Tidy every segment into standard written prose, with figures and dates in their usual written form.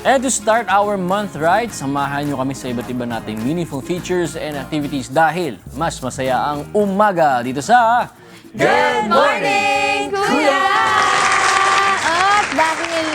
And to start our month right, samahan nyo kami sa iba't iba nating meaningful features and activities dahil mas masaya ang umaga dito sa Good morning, Kuya! At dahil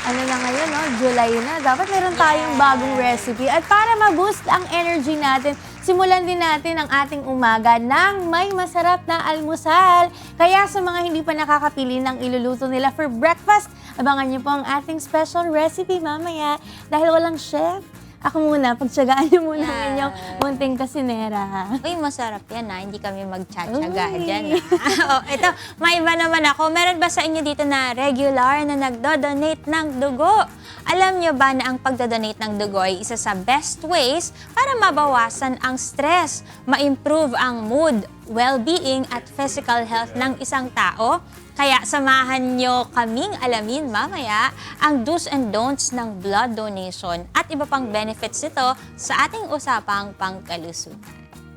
ano na ngayon, no? July na, dapat meron tayong bagong recipe. At para ma-boost ang energy natin, simulan din natin ang ating umaga ng may masarap na almusal. Kaya sa mga hindi pa nakakapili ng iluluto nila for breakfast, abangan niyo po ang ating special recipe mamaya. Dahil walang chef, ako muna, pagtsagaan niyo muna ang inyong munting kasinera. Uy, masarap yan ha. Hindi kami magtsatsaga dyan. Oh, ito, may iba naman ako. Meron ba sa inyo dito na regular na nagdo-donate ng dugo? Alam nyo ba na ang pagdodonate ng dugo ay isa sa best ways para mabawasan ang stress, ma-improve ang mood, well-being at physical health ng isang tao? Kaya samahan nyo kaming alamin mamaya ang do's and don'ts ng blood donation at iba pang benefits nito sa ating usapang pangkalusugan.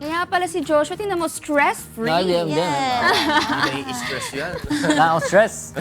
Kaya pala si Joshua, tingnan mo, stress-free. May stress yan. Nakaka-stress.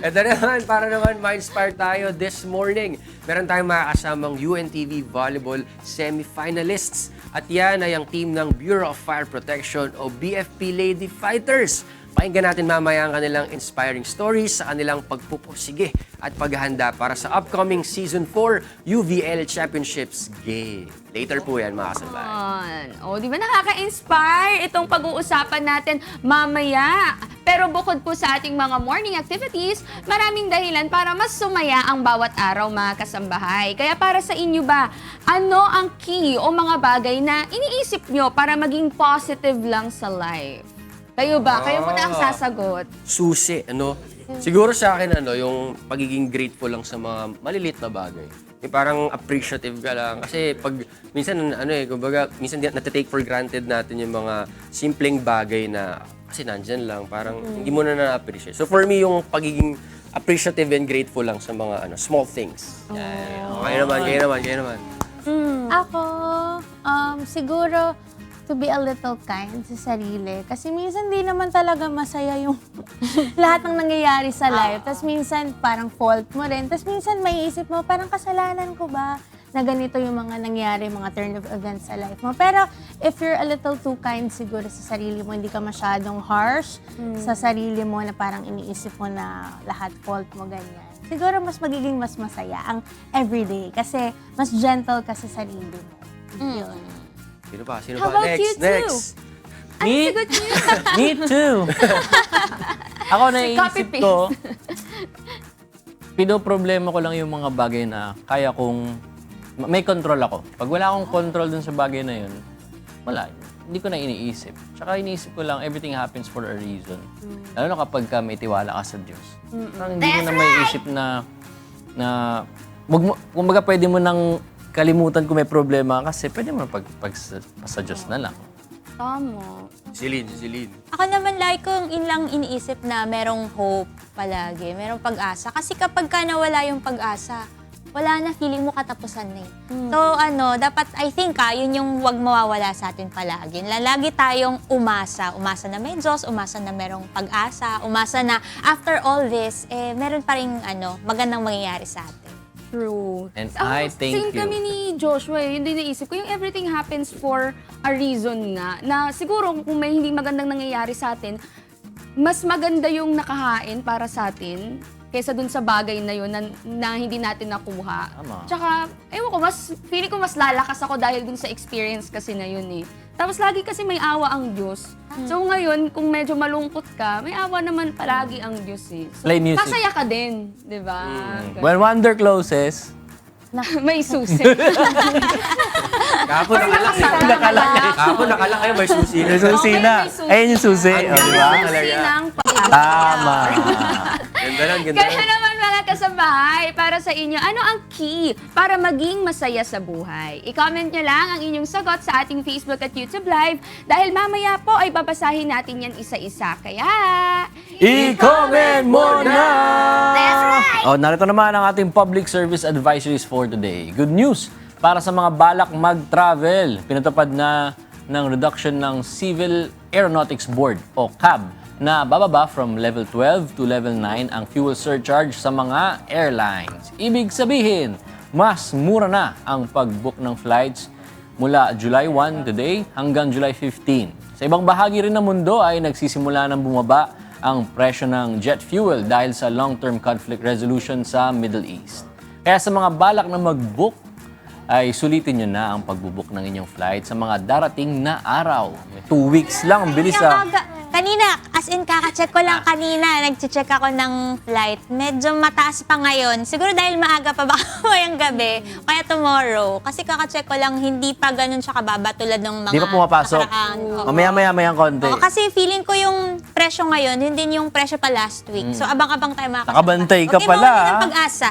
Ito naman, para naman ma-inspire tayo this morning. Meron tayong makakasamang UNTV Volleyball semi-finalists. At yan ay ang team ng Bureau of Fire Protection o BFP Lady Fighters. Pakinggan natin mamaya ang kanilang inspiring stories sa kanilang pagpupursige at paghahanda para sa upcoming Season 4 UVL Championships game. Later po yan, mga kasalbayan. O, di ba nakaka-inspire itong pag-uusapan natin mamaya? Pero bukod po sa ating mga morning activities, maraming dahilan para mas sumaya ang bawat araw, mga kasambahay. Kaya para sa inyo ba, ano ang key o mga bagay na iniisip nyo para maging positive lang sa life? Kayo ba? Kayo muna ang sasagot. Susi, ano? Siguro sa akin, yung pagiging grateful lang sa mga maliliit na bagay. Yung parang appreciative ka lang. Kasi pag, minsan, kumbaga, minsan natitake for granted natin yung mga simpleng bagay na, kasi nandyan lang, parang hindi mo na na-appreciate. So for me, yung pagiging appreciative and grateful lang sa mga small things. Yan. Kayo naman. Ako, siguro, to be a little kind sa sarili. Kasi minsan di naman talaga masaya yung lahat ng nangyayari sa life. Tapos minsan parang fault mo rin. Tapos minsan may isip mo, parang kasalanan ko ba na ganito yung mga nangyari, mga turn of events sa life mo. Pero if you're a little too kind siguro sa sarili mo, hindi ka masyadong harsh sa sarili mo na parang iniisip mo na lahat fault mo, ganyan. Siguro mas magiging mas masaya ang everyday kasi mas gentle ka sa sarili mo. Yun. Sino pa? How about you too? Next. Me too. Ako naisip copy-paste. ko, pinoproblema ko lang yung mga bagay na kaya kong, may control ako. Pag wala akong control dun sa bagay na yun, wala. Hindi ko na iniisip. Tsaka iniisip ko lang, everything happens for a reason. Lalo na kapag may tiwala ka sa Diyos. Parang hindi mo na may isip na kumbaga pwede mo nang kalimutan kung may problema kasi pwede mo sa Diyos na lang. Tama. Celine. Ako naman like kung ilang iniisip na merong hope palagi, merong pag-asa. Kasi kapag ka nawala yung pag-asa, wala na, feeling mo katapusan na eh. So dapat I think yun yung wag mawawala sa atin palagi. Lagi tayong umasa. Umasa na may Diyos, umasa na merong pag-asa, umasa na after all this, meron pa rin magandang mangyayari sa atin. True. And I thank Same you. kami ni Joshua, yun din naisip ko, yung everything happens for a reason nga, na siguro kung may hindi magandang nangyayari sa atin, mas maganda yung nakahain para sa atin kaysa dun sa bagay na yun na hindi natin nakuha. Tama. Tsaka, ewan ko, feeling ko mas lalakas ako dahil dun sa experience kasi na yun eh. Tapos lagi kasi may awa ang Diyos. So ngayon, kung medyo malungkot ka, may awa naman palagi ang Diyos eh. So, Play music. masaya ka din, di ba? When wonder closes, May susi. Kahapon nakalak kayo, may susi na. may susi Okay, na. may susi. Ayun yung susi. O, di ba? Susi ng Tama. Ganda lang. Kaya naman mga kasambahay, para sa inyo, ano ang key para maging masaya sa buhay? I-comment nyo lang ang inyong sagot sa ating Facebook at YouTube Live dahil mamaya po ay babasahin natin yan isa-isa. Kaya, I-comment mo na! That's right! Oh, narito naman ang ating public service advisories for today. Good news para sa mga balak mag-travel. Pinatupad na ng reduction ng Civil Aeronautics Board o CAB na bababa from level 12 to level 9 ang fuel surcharge sa mga airlines. Ibig sabihin, mas mura na ang pag-book ng flights mula July 1 today hanggang July 15. Sa ibang bahagi rin ng mundo ay nagsisimula ng bumaba ang presyo ng jet fuel dahil sa long-term conflict resolution sa Middle East. Kaya sa mga balak na mag-book, ay sulitin nyo na ang pag-book ng inyong flight sa mga darating na araw. 2 weeks lang, ang bilis Kanina, as in kaka-check ko lang kanina, nag-check ako ng flight. Medyo mataas pa ngayon. Siguro dahil maaga pa baka mayang gabi, kaya tomorrow. Kasi kaka-check ko lang, hindi pa ganun siya kababa tulad ng mga Di pa pumapasok? nakaraan. Oo. Mamaya-maya konti. Oo, kasi feeling ko yung presyo ngayon, hindi yung presyo pa last week. So abang-abang tayo mga Nakabantay ka Okay, pala, mawala ng ah. pag-asa.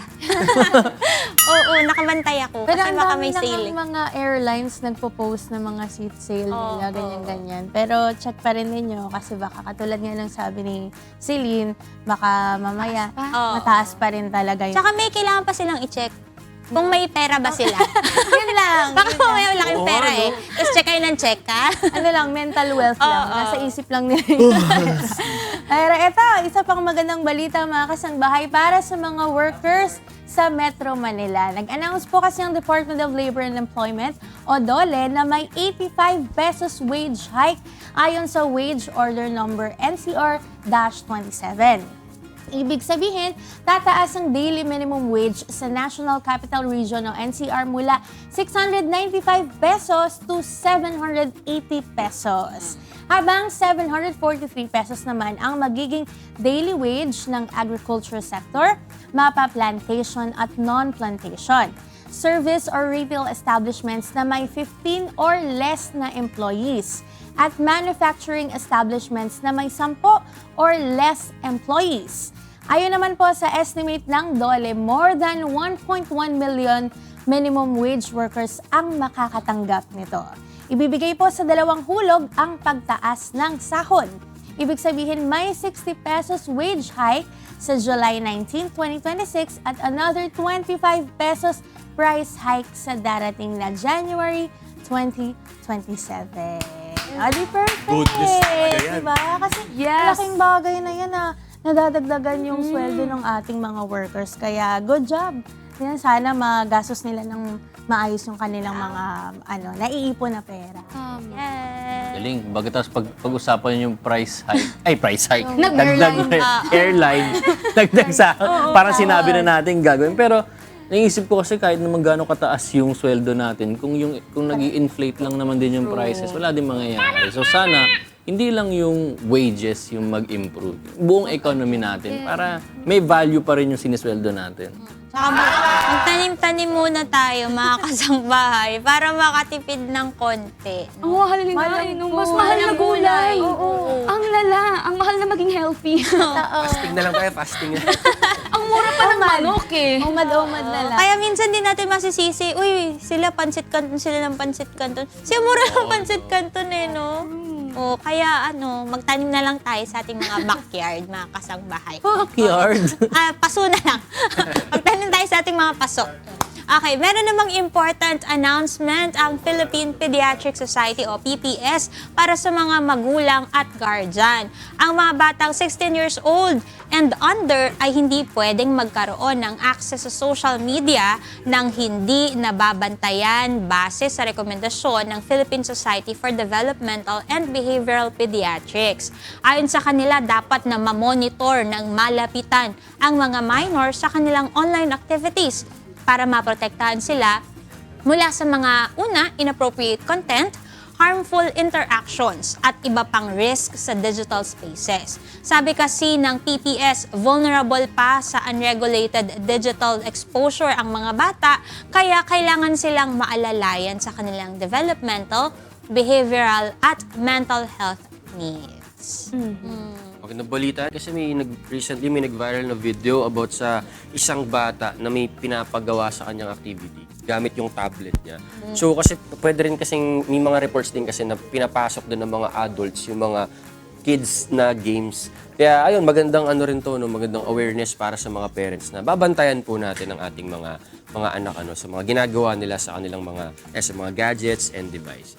Oo, nakabantay ako. Pero Kasi ang baka dami may na sale. ng mga airlines nagpo-post ng mga seat sale nila, ganyan-ganyan. Pero check pa rin ninyo kasi baka katulad nga ng sabi ni Celine, baka mamaya Oo. mataas pa rin talaga yun. Tsaka may kailangan pa silang i-check. Kung may pera ba sila. Yun lang. Baka mamaya wala kang pera eh. Tapos check kayo ng check, ha? Ano lang, mental wealth lang. Oo. Nasa isip lang nila yun. Pero eto, isa pang magandang balita mga kasangbahay para sa mga workers sa Metro Manila. Nag-announce po kasi ang Department of Labor and Employment o DOLE na may 85 pesos wage hike ayon sa wage order number NCR-27. Ibig sabihin, tataas ang daily minimum wage sa National Capital Region o NCR mula 695 pesos to 780 pesos. Habang 743 pesos naman ang magiging daily wage ng agriculture sector, mapa plantation at non-plantation. Service or retail establishments na may 15 or less na employees at manufacturing establishments na may 10 or less employees. Ayon naman po sa estimate ng DOLE, more than 1.1 million minimum wage workers ang makakatanggap nito. Ibibigay po sa dalawang hulog ang pagtaas ng sahod. Ibig sabihin may 60 pesos wage hike sa July 19, 2026 at another 25 pesos price hike sa darating na January 2027. Adi perfect! Goodness talaga yan. Diba? Kasi Yes. malaking bagay na yan na nadadagdagan yung sweldo ng ating mga workers. Kaya good job! Yan, sana magastos nila ng maayos yung kanilang mga naiipon na pera. Yes. Galing. Bago tapos pag-usapan yung price hike. Ay, price hike. Airline. Airline. Dagdag sa parang sinabi na natin gagawin. Pero naisip ko kasi kahit naman gaano kataas yung sweldo natin, kung nag-i-inflate lang naman din yung prices, wala din mangyayari. So sana hindi lang yung wages yung mag-improve. Buong economy natin para may value pa rin yung sinisweldo natin. Tsaka magtanim-tanim muna tayo, mga kasangbahay, para makatipid ng konti. Ang mahal nila Mahal eh, ang no? Mas mahal na gulay. Oo. Ang lala, ang mahal na maging healthy. Fasting na lang tayo, fasting na. Ang mura pa ng manok eh. Umad-umad na lang. Kaya minsan din natin masisisi, uy, sila pansit canton, sila ng pansit canton. Siya mura ng pansit canton eh, no? O, kaya magtanim na lang tayo sa ating mga backyard, mga kasangbahay. Backyard. Paso na lang. Magtanim tayo sa ating mga paso. Okay, meron namang important announcement ang Philippine Pediatric Society o PPS para sa mga magulang at guardian. Ang mga batang 16 years old and under ay hindi pwedeng magkaroon ng access sa social media nang hindi nababantayan base sa rekomendasyon ng Philippine Society for Developmental and Behavioral Pediatrics. Ayon sa kanila, dapat na mamonitor ng malapitan ang mga minor sa kanilang online activities para maprotektahan sila mula sa mga inappropriate content, harmful interactions, at iba pang risk sa digital spaces. Sabi kasi ng PPS, vulnerable pa sa unregulated digital exposure ang mga bata, kaya kailangan silang maalalayan sa kanilang developmental, behavioral, at mental health needs. Magandang balita kasi recently may nag-viral na video about sa isang bata na may pinapagawa sa kanyang activity gamit yung tablet niya. So kasi pwede rin kasing may mga reports din kasi na pinapasok din ng mga adults yung mga kids na games. Kaya ayun, magandang rin to, no, magandang awareness para sa mga parents na babantayan po natin ang ating mga anak sa mga ginagawa nila sa kanilang mga gadgets and devices.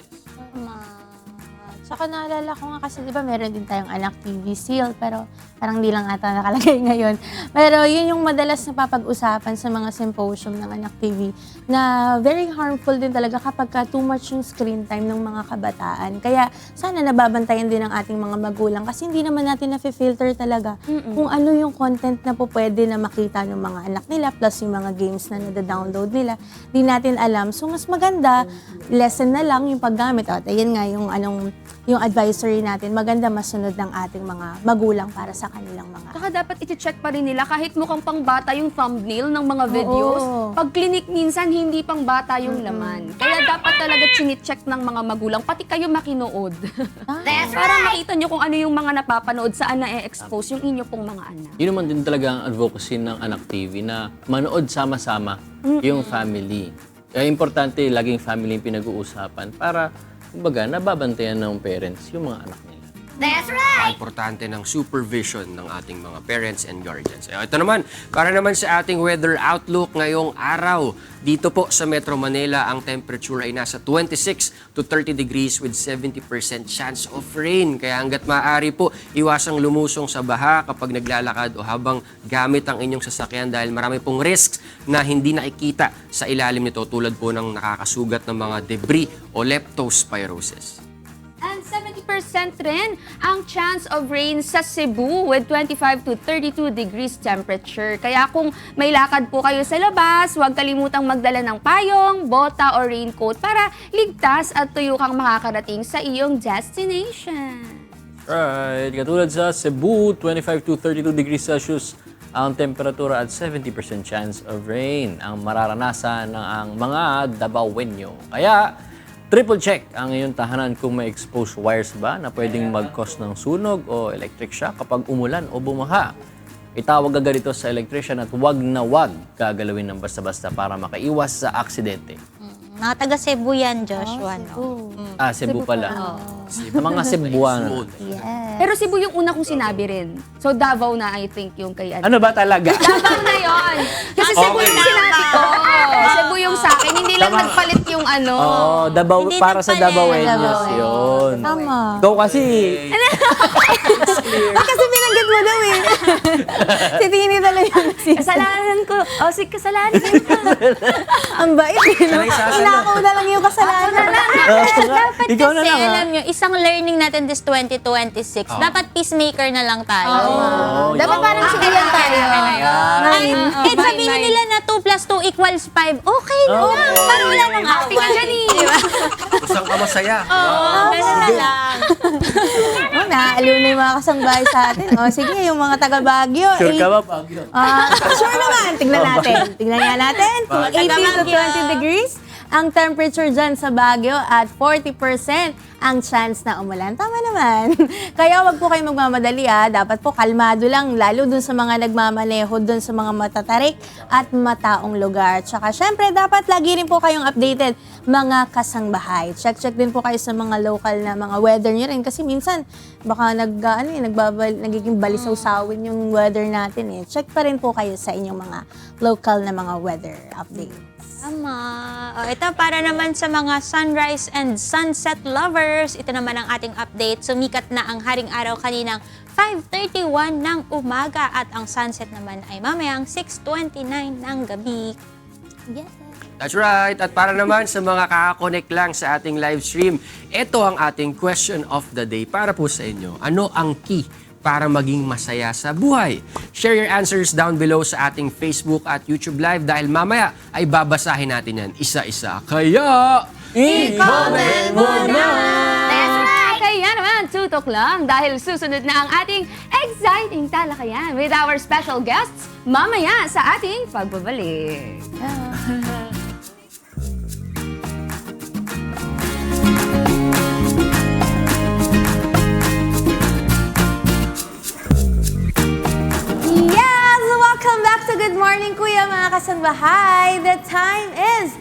Saka naalala ko nga kasi, di ba, meron din tayong Anak TV Seal, pero parang di lang ata nakalagay ngayon. Pero yun yung madalas na papag-usapan sa mga symposium ng Anak TV na very harmful din talaga kapag too much yung screen time ng mga kabataan. Kaya sana nababantayan din ng ating mga magulang kasi hindi naman natin na-filter talaga kung ano yung content na po pwede na makita ng mga anak nila plus yung mga games na nada-download nila. Di natin alam. So mas maganda, lesson na lang yung paggamit. At ayan nga yung advisory natin, maganda masunod ng ating mga magulang para sa kanilang mga... Saka dapat iti-check pa rin nila kahit mukhang pangbata yung thumbnail ng mga videos. Oo. Pag clinic minsan, hindi pangbata yung laman. Kaya dapat talaga chine-check ng mga magulang, pati kayo makinood. Para makita nyo kung ano yung mga napapanood, saan na-expose yung inyo pong mga anak. Yun naman din talaga ang advocacy ng Anak TV na manood sama-sama yung family. Kaya importante, laging family yung pinag-uusapan para, kumbaga, nababantayan ng parents yung mga anak nila. Importante ng supervision ng ating mga parents and guardians. Ito naman, para naman sa ating weather outlook ngayong araw. Dito po sa Metro Manila, ang temperature ay nasa 26 to 30 degrees with 70% chance of rain. Kaya hanggat maaari po, iwasang lumusong sa baha kapag naglalakad o habang gamit ang inyong sasakyan dahil marami pong risks na hindi nakikita sa ilalim nito tulad po ng nakakasugat ng mga debris o leptospirosis. And 70% rin ang chance of rain sa Cebu with 25 to 32 degrees temperature. Kaya kung may lakad po kayo sa labas, huwag kalimutang magdala ng payong, bota o raincoat para ligtas at tuyukang makakarating sa iyong destination. Right. Katulad sa Cebu, 25 to 32 degrees Celsius ang temperatura at 70% chance of rain ang mararanasan ng ang mga Dabawenyo. Kaya, triple check ang iyong tahanan kung may exposed wires ba na pwedeng mag-cause ng sunog o electric shock kapag umulan o bumaha. Itawag agad ito sa electrician at wag na wag gagalawin ng basta-basta para makaiwas sa aksidente. Mga taga Cebu yan, Joshua, no? Cebu pala. Sa mga Cebuano. Yes. Pero Cebu yung una kong sinabi rin. So Davao na I think yung kay Ano ba talaga? Davao na yon. Kasi Cebu yung sinabi ko. Cebu yung sa akin. Hindi lang nagpalit yung ano. Oh, Davao, Hindi para sa nagpalit. Dabawenyos yun. Tama. Ikaw kasi, Kasi binanggit mo daw eh. Si Tini talaga yung Kasalanan ko. O, si kasalanan ko. Ang bait. Sanay sa asal Inakaw na lang yung kasalanan. Dapat ikaw na kasi, lang, ha? alam nyo, isang learning natin this 2026, dapat peacemaker na lang tayo. Dapat parang sigayan tayo. Kahit sabihin nila na 2 plus 2 equals 5, okay na lang. Parang wala nang Happy ka dyan eh. Kusang ka masaya. Ganun na lang. Naaliw na yung mga kasangbahay sa atin. O sige, yung mga taga Baguio. sure ka ba, Pagyo? Sure naman. Tignan natin. Tignan nga natin kung 18 to Baguio. 20 degrees ang temperature dyan sa Baguio at 40% ang chance na umulan. Tama naman. Kaya wag po kayo magmamadali Dapat po kalmado lang, lalo dun sa mga nagmamaneho, dun sa mga matatarik at mataong lugar. Tsaka syempre, dapat lagi rin po kayong updated mga kasangbahay. Check din po kayo sa mga local na mga weather nyo rin. Kasi minsan, baka nagiging balisaw-sawin yung weather natin Check pa rin po kayo sa inyong mga local na mga weather updates. Tama. Ito para naman sa mga sunrise and sunset lovers. Ito naman ang ating update. Sumikat na ang haring araw kaninang 5:31 ng umaga at ang sunset naman ay mamayang 6:29 ng gabi. Yes. That's right. At para naman sa mga kakakonek lang sa ating live stream, ito ang ating question of the day para po sa inyo. Ano ang key para maging masaya sa buhay? Share your answers down below sa ating Facebook at YouTube Live dahil mamaya ay babasahin natin yan isa-isa. Kaya, i-comment mo na! That's right! Kaya naman, tutok lang dahil susunod na ang ating exciting talakayan with our special guests mamaya sa ating pagbabalik. Yes! Welcome back to Good Morning Kuya mga kasambahay. The time is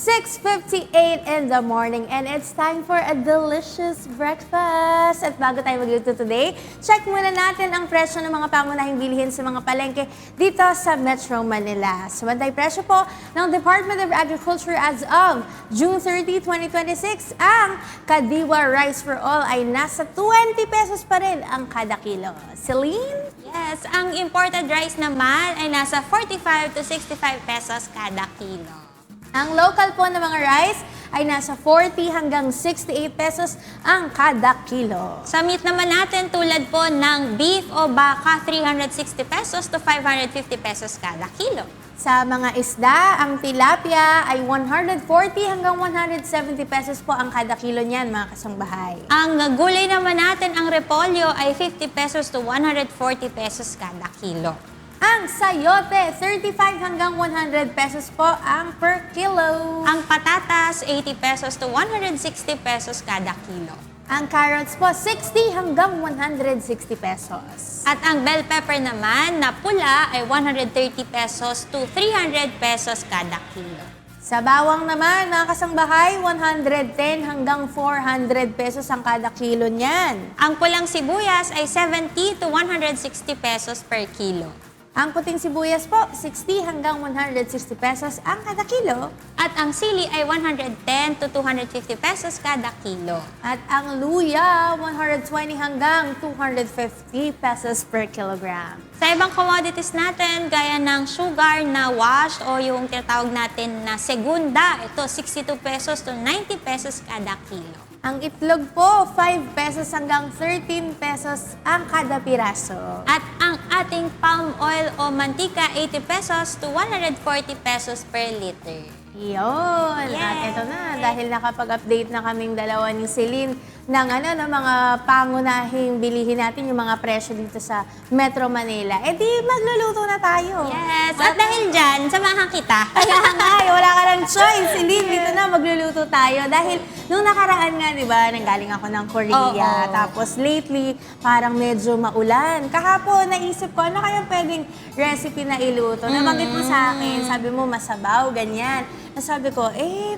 6:58 in the morning and it's time for a delicious breakfast. At bago tayo magluto today, check muna natin ang presyo ng mga pangunahing bilihin sa mga palengke dito sa Metro Manila. Sumantay presyo po ng Department of Agriculture as of June 30, 2026, ang Kadiwa Rice for All ay nasa 20 pesos pa rin ang kada kilo. Celine? Yes, ang imported rice naman ay nasa 45 to 65 pesos kada kilo. Ang local po na mga rice ay nasa 40 hanggang 68 pesos ang kada kilo. Sa meat naman natin, tulad po ng beef o baka, 360 pesos to 550 pesos kada kilo. Sa mga isda, ang tilapia ay 140 hanggang 170 pesos po ang kada kilo niyan, mga kasangbahay. Ang gulay naman natin, ang repolyo ay 50 pesos to 140 pesos kada kilo. Ang sayote, 35 hanggang 100 pesos po ang per kilo. Ang patatas, 80 pesos to 160 pesos kada kilo. Ang carrots po, 60 hanggang 160 pesos. At ang bell pepper naman na pula ay 130 pesos to 300 pesos kada kilo. Sa bawang naman, mga kasangbahay, 110 hanggang 400 pesos ang kada kilo niyan. Ang pulang sibuyas ay 70 to 160 pesos per kilo. Ang puting sibuyas po, 60 hanggang 160 pesos ang kada kilo. At ang sili ay 110 to 250 pesos kada kilo. At ang luya, 120 hanggang 250 pesos per kilogram. Sa ibang commodities natin, gaya ng sugar na washed o yung tinatawag natin na segunda, ito 62 pesos to 90 pesos kada kilo. Ang itlog po, 5 pesos hanggang 13 pesos ang kada piraso. At ang ating palm oil o mantika, 80 pesos to 140 pesos per liter. Yun. Yes. At eto na, dahil nakapag-update na kaming dalawa ni Celine ng ng mga pangunahing bilihin natin, yung mga presyo dito sa Metro Manila. Eh di, magluluto na tayo. Yes, at dahil dyan, samahan kita. Kaya nga, wala ka ng choice. Celine, dito na, magluluto tayo. Dahil nung nakaraan nga, di ba, nanggaling ako ng Korea. Oo. Tapos lately, parang medyo maulan. Kahapon, naisip ko, ano kaya pwedeng recipe na iluto? Nabanggit mo sa akin, sabi mo, masabaw, ganyan. Sabi ko,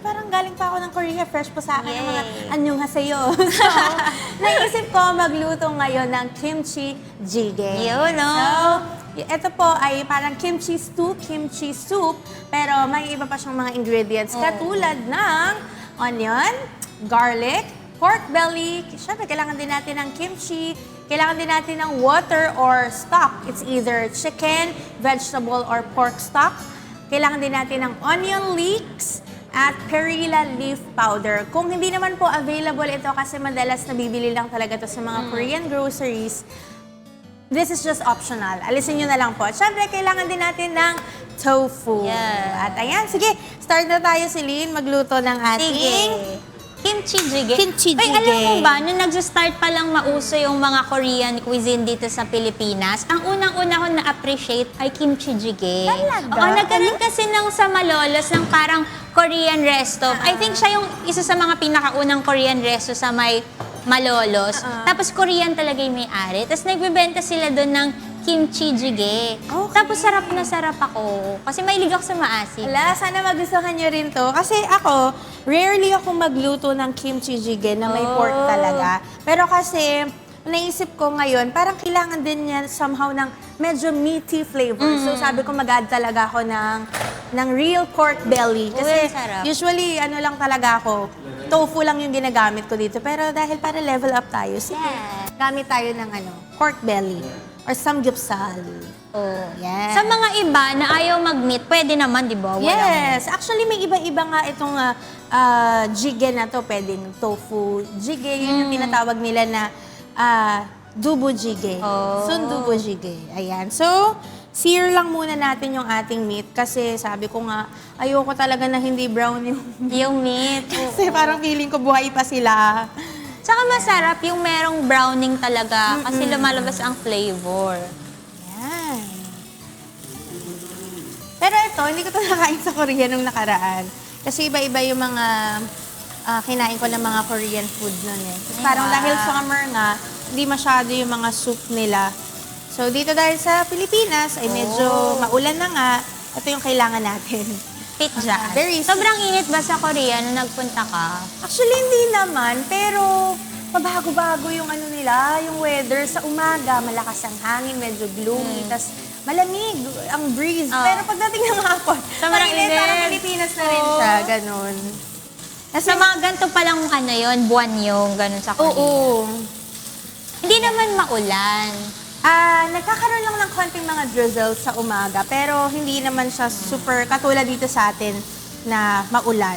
parang galing pa ako ng Korea, fresh pa sa akin ang mga Yay. anyong haseyo. So, naisip ko magluto ngayon ng kimchi jjigae. Yun, no? So, ito po ay parang kimchi stew, kimchi soup, pero may iba pa siyang mga ingredients katulad ng onion, garlic, pork belly, syempre kailangan din natin ng kimchi, kailangan din natin ng water or stock. It's either chicken, vegetable, or pork stock. Kailangan din natin ng onion leeks at perilla leaf powder. Kung hindi naman po available ito kasi madalas nabibili lang talaga ito sa mga Korean groceries, this is just optional. Alisin nyo na lang po. At syempre, kailangan din natin ng tofu. Yeah. At ayan, sige, start na tayo, Celine, magluto ng ating Kimchi jjigae. Kimchi Ay, jjigae. alam mo ba, nung nag-start pa lang mauso yung mga Korean cuisine dito sa Pilipinas, ang unang-una ko na-appreciate ay kimchi jjigae. Talaga? Oo, nagkaroon kasi ng sa Malolos ng parang Korean resto. I think siya yung isa sa mga pinakaunang Korean resto sa may Malolos. Tapos Korean talaga yung may-ari. Tapos nagbebenta sila doon ng kimchi jjigae. Okay. Tapos sarap na sarap ako. Kasi mahilig ako sa maasim. Ala, sana magustuhan nyo rin to. Kasi ako, rarely ako magluto ng kimchi jjigae na may pork talaga. Pero kasi, naisip ko ngayon, parang kailangan din niya somehow ng medyo meaty flavor. So sabi ko mag-add talaga ako ng real pork belly. Kasi sarap. usually, ano lang talaga ako, tofu lang yung ginagamit ko dito. Pero dahil para level up tayo, sige, Yes. gamit tayo ng pork belly or samgyeopsal. Oh. Yes. Sa mga iba na ayaw mag-meat, pwede naman, di ba? Yes. Actually, may iba-iba nga itong jjigae na to. Pwedeng tofu jjigae. Yun yung tinatawag nila na dubu jjigae. Oh. Sundubu jjigae. Ayan. So, sear lang muna natin yung ating meat kasi sabi ko nga, ayoko talaga na hindi brown yung Yung meat. kasi parang feeling ko buhay pa sila. Tsaka masarap yung merong browning talaga kasi lumalabas ang flavor. Yan. Pero ito, hindi ko ito nakain sa Korea nung nakaraan. Kasi iba-iba yung mga kinain ko ng mga Korean food nun eh. Tapos parang dahil summer nga, hindi masyado yung mga soup nila. So dito dahil sa Pilipinas ay medyo maulan na nga, ito yung kailangan natin. Malapit dyan. very Sobrang init ba sa Korea nung nagpunta ka? Actually, hindi naman, pero pabago-bago yung ano nila, yung weather. Sa umaga, malakas ang hangin, medyo gloomy, tas malamig ang breeze. Oh. Pero pagdating ng hapon, Sobrang mainit, init. parang Pilipinas na rin siya, ganun. Sa mga ganito palang ano yun, buwan yung ganun sa Korea. Oo. Hindi naman maulan. Nagkakaroon lang ng konting mga drizzles sa umaga, pero hindi naman siya super katulad dito sa atin na maulan.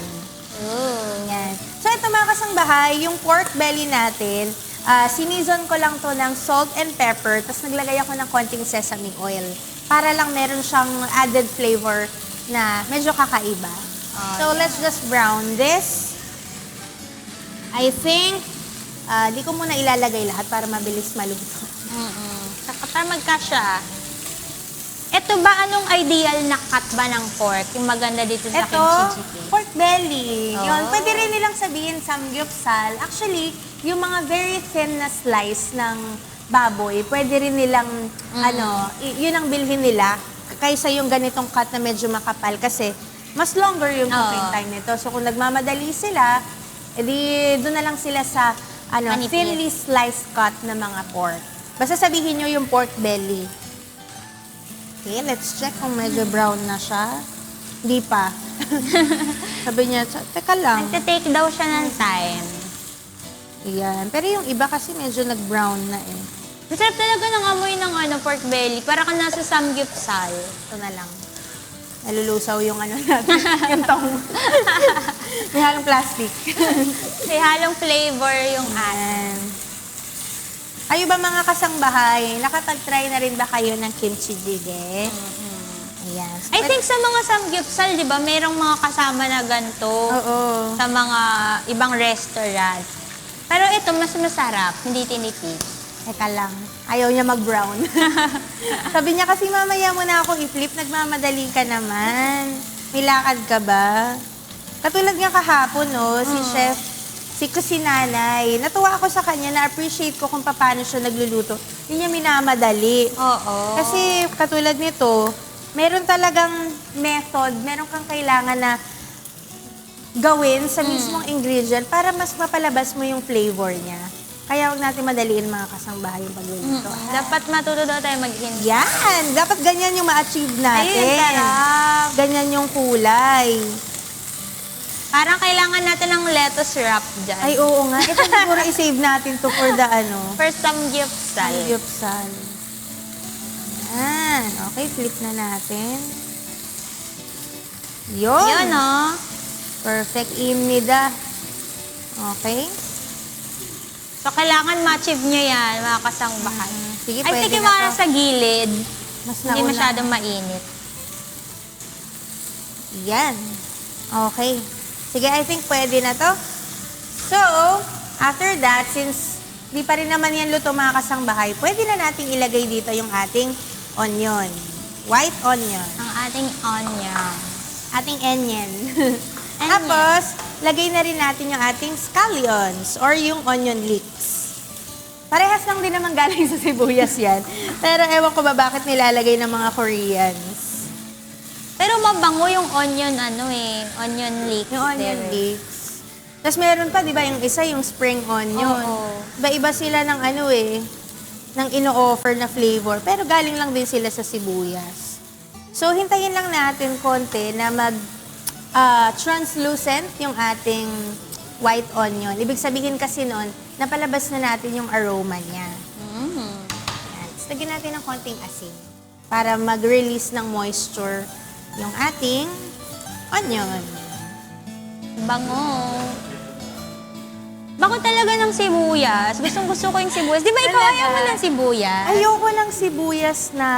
Yan. So ito mga kasangbahay, yung pork belly natin, sinizon ko lang to ng salt and pepper, tapos naglagay ako ng konting sesame oil para lang meron siyang added flavor na medyo kakaiba. So let's just brown this. I think, di ko muna ilalagay lahat para mabilis maluto. Saka para magkasya. Ito ba anong ideal na cut ba ng pork? Yung maganda dito sa Ito, kimchi chicken. pork belly. Oh. Yun, pwede rin nilang sabihin samgyeopsal. Actually, yung mga very thin na slice ng baboy, pwede rin nilang, yun ang bilhin nila kaysa yung ganitong cut na medyo makapal kasi mas longer yung cooking time nito. So kung nagmamadali sila, edi doon na lang sila sa Manipis. thinly sliced cut na mga pork. Basta sabihin nyo yung pork belly. Okay, let's check kung medyo brown na siya. Hindi pa. Sabi niya, teka lang. Nagte-take daw siya ng time. Ayan. Pero yung iba kasi medyo nag-brown na eh. Ang sarap talaga ng amoy ng pork belly. Para ka nasa samgyeopsal. Ito na lang. Nalulusaw yung natin, yung tong. May halong plastic. May halong flavor yung Ayan. Kayo ba mga kasangbahay, nakapag-try na rin ba kayo ng kimchi jjigae? Ayan. I think sa mga samgyeopsal, di ba, merong mga kasama na ganito Oo. sa mga ibang restaurant. Pero ito, mas masarap, hindi tinipid. Teka lang. Ayaw niya mag-brown. Sabi niya kasi mamaya mo na ako i-flip, nagmamadali ka naman. May lakad ka ba? Katulad nga kahapon, no, si Kusinanay. Natuwa ako sa kanya, na-appreciate ko kung paano siya nagluluto. Hindi niya minamadali. Oo. Kasi katulad nito, meron talagang method, meron kang kailangan na gawin sa mismong ingredient para mas mapalabas mo yung flavor niya. Kaya huwag natin madaliin mga kasangbahay yung pagluluto. Dapat matuto daw tayo mag-hindi. Yan! Dapat ganyan yung ma-achieve natin. Ayun, sarap. Ganyan yung kulay. Parang kailangan natin ng lettuce wrap dyan. Ay, oo nga. Ito siguro i-save natin to for the For samgyeopsal. Samgyeopsal. Yan. Okay, flip na natin. Yun. Yun, no? Perfect imnida. Okay. So, kailangan ma-achieve nyo yan, mga kasangbahay. Sige, I pwede think yung na mga to. nasa gilid, Mas hindi nauna. masyadong mainit. Yan. Okay. Sige, I think pwede na to. So, after that, since di pa rin naman yan luto mga kasangbahay, pwede na nating ilagay dito yung ating onion. White onion. Ang ating onion. Ating onion. Tapos, lagay na rin natin yung ating scallions or yung onion leeks. Parehas lang din naman galing sa sibuyas yan. Pero ewan ko ba bakit nilalagay ng mga Koreans. Pero mabango yung onion, onion leeks. Yung onion there. leeks. Tapos meron pa, di ba, yung isa, yung spring onion. Oo. Iba-iba sila ng ng ino-offer na flavor. Pero galing lang din sila sa sibuyas. So, hintayin lang natin konti na translucent yung ating white onion. Ibig sabihin kasi nun, napalabas na natin yung aroma niya. Yan. Tapos lagyan natin ng konting asin para mag-release ng moisture yung ating onion. Bango. Bango talaga ng sibuyas. Gusto ko yung sibuyas. Di ba ikaw Talaga? ayaw mo ng sibuyas? Ayoko ng sibuyas na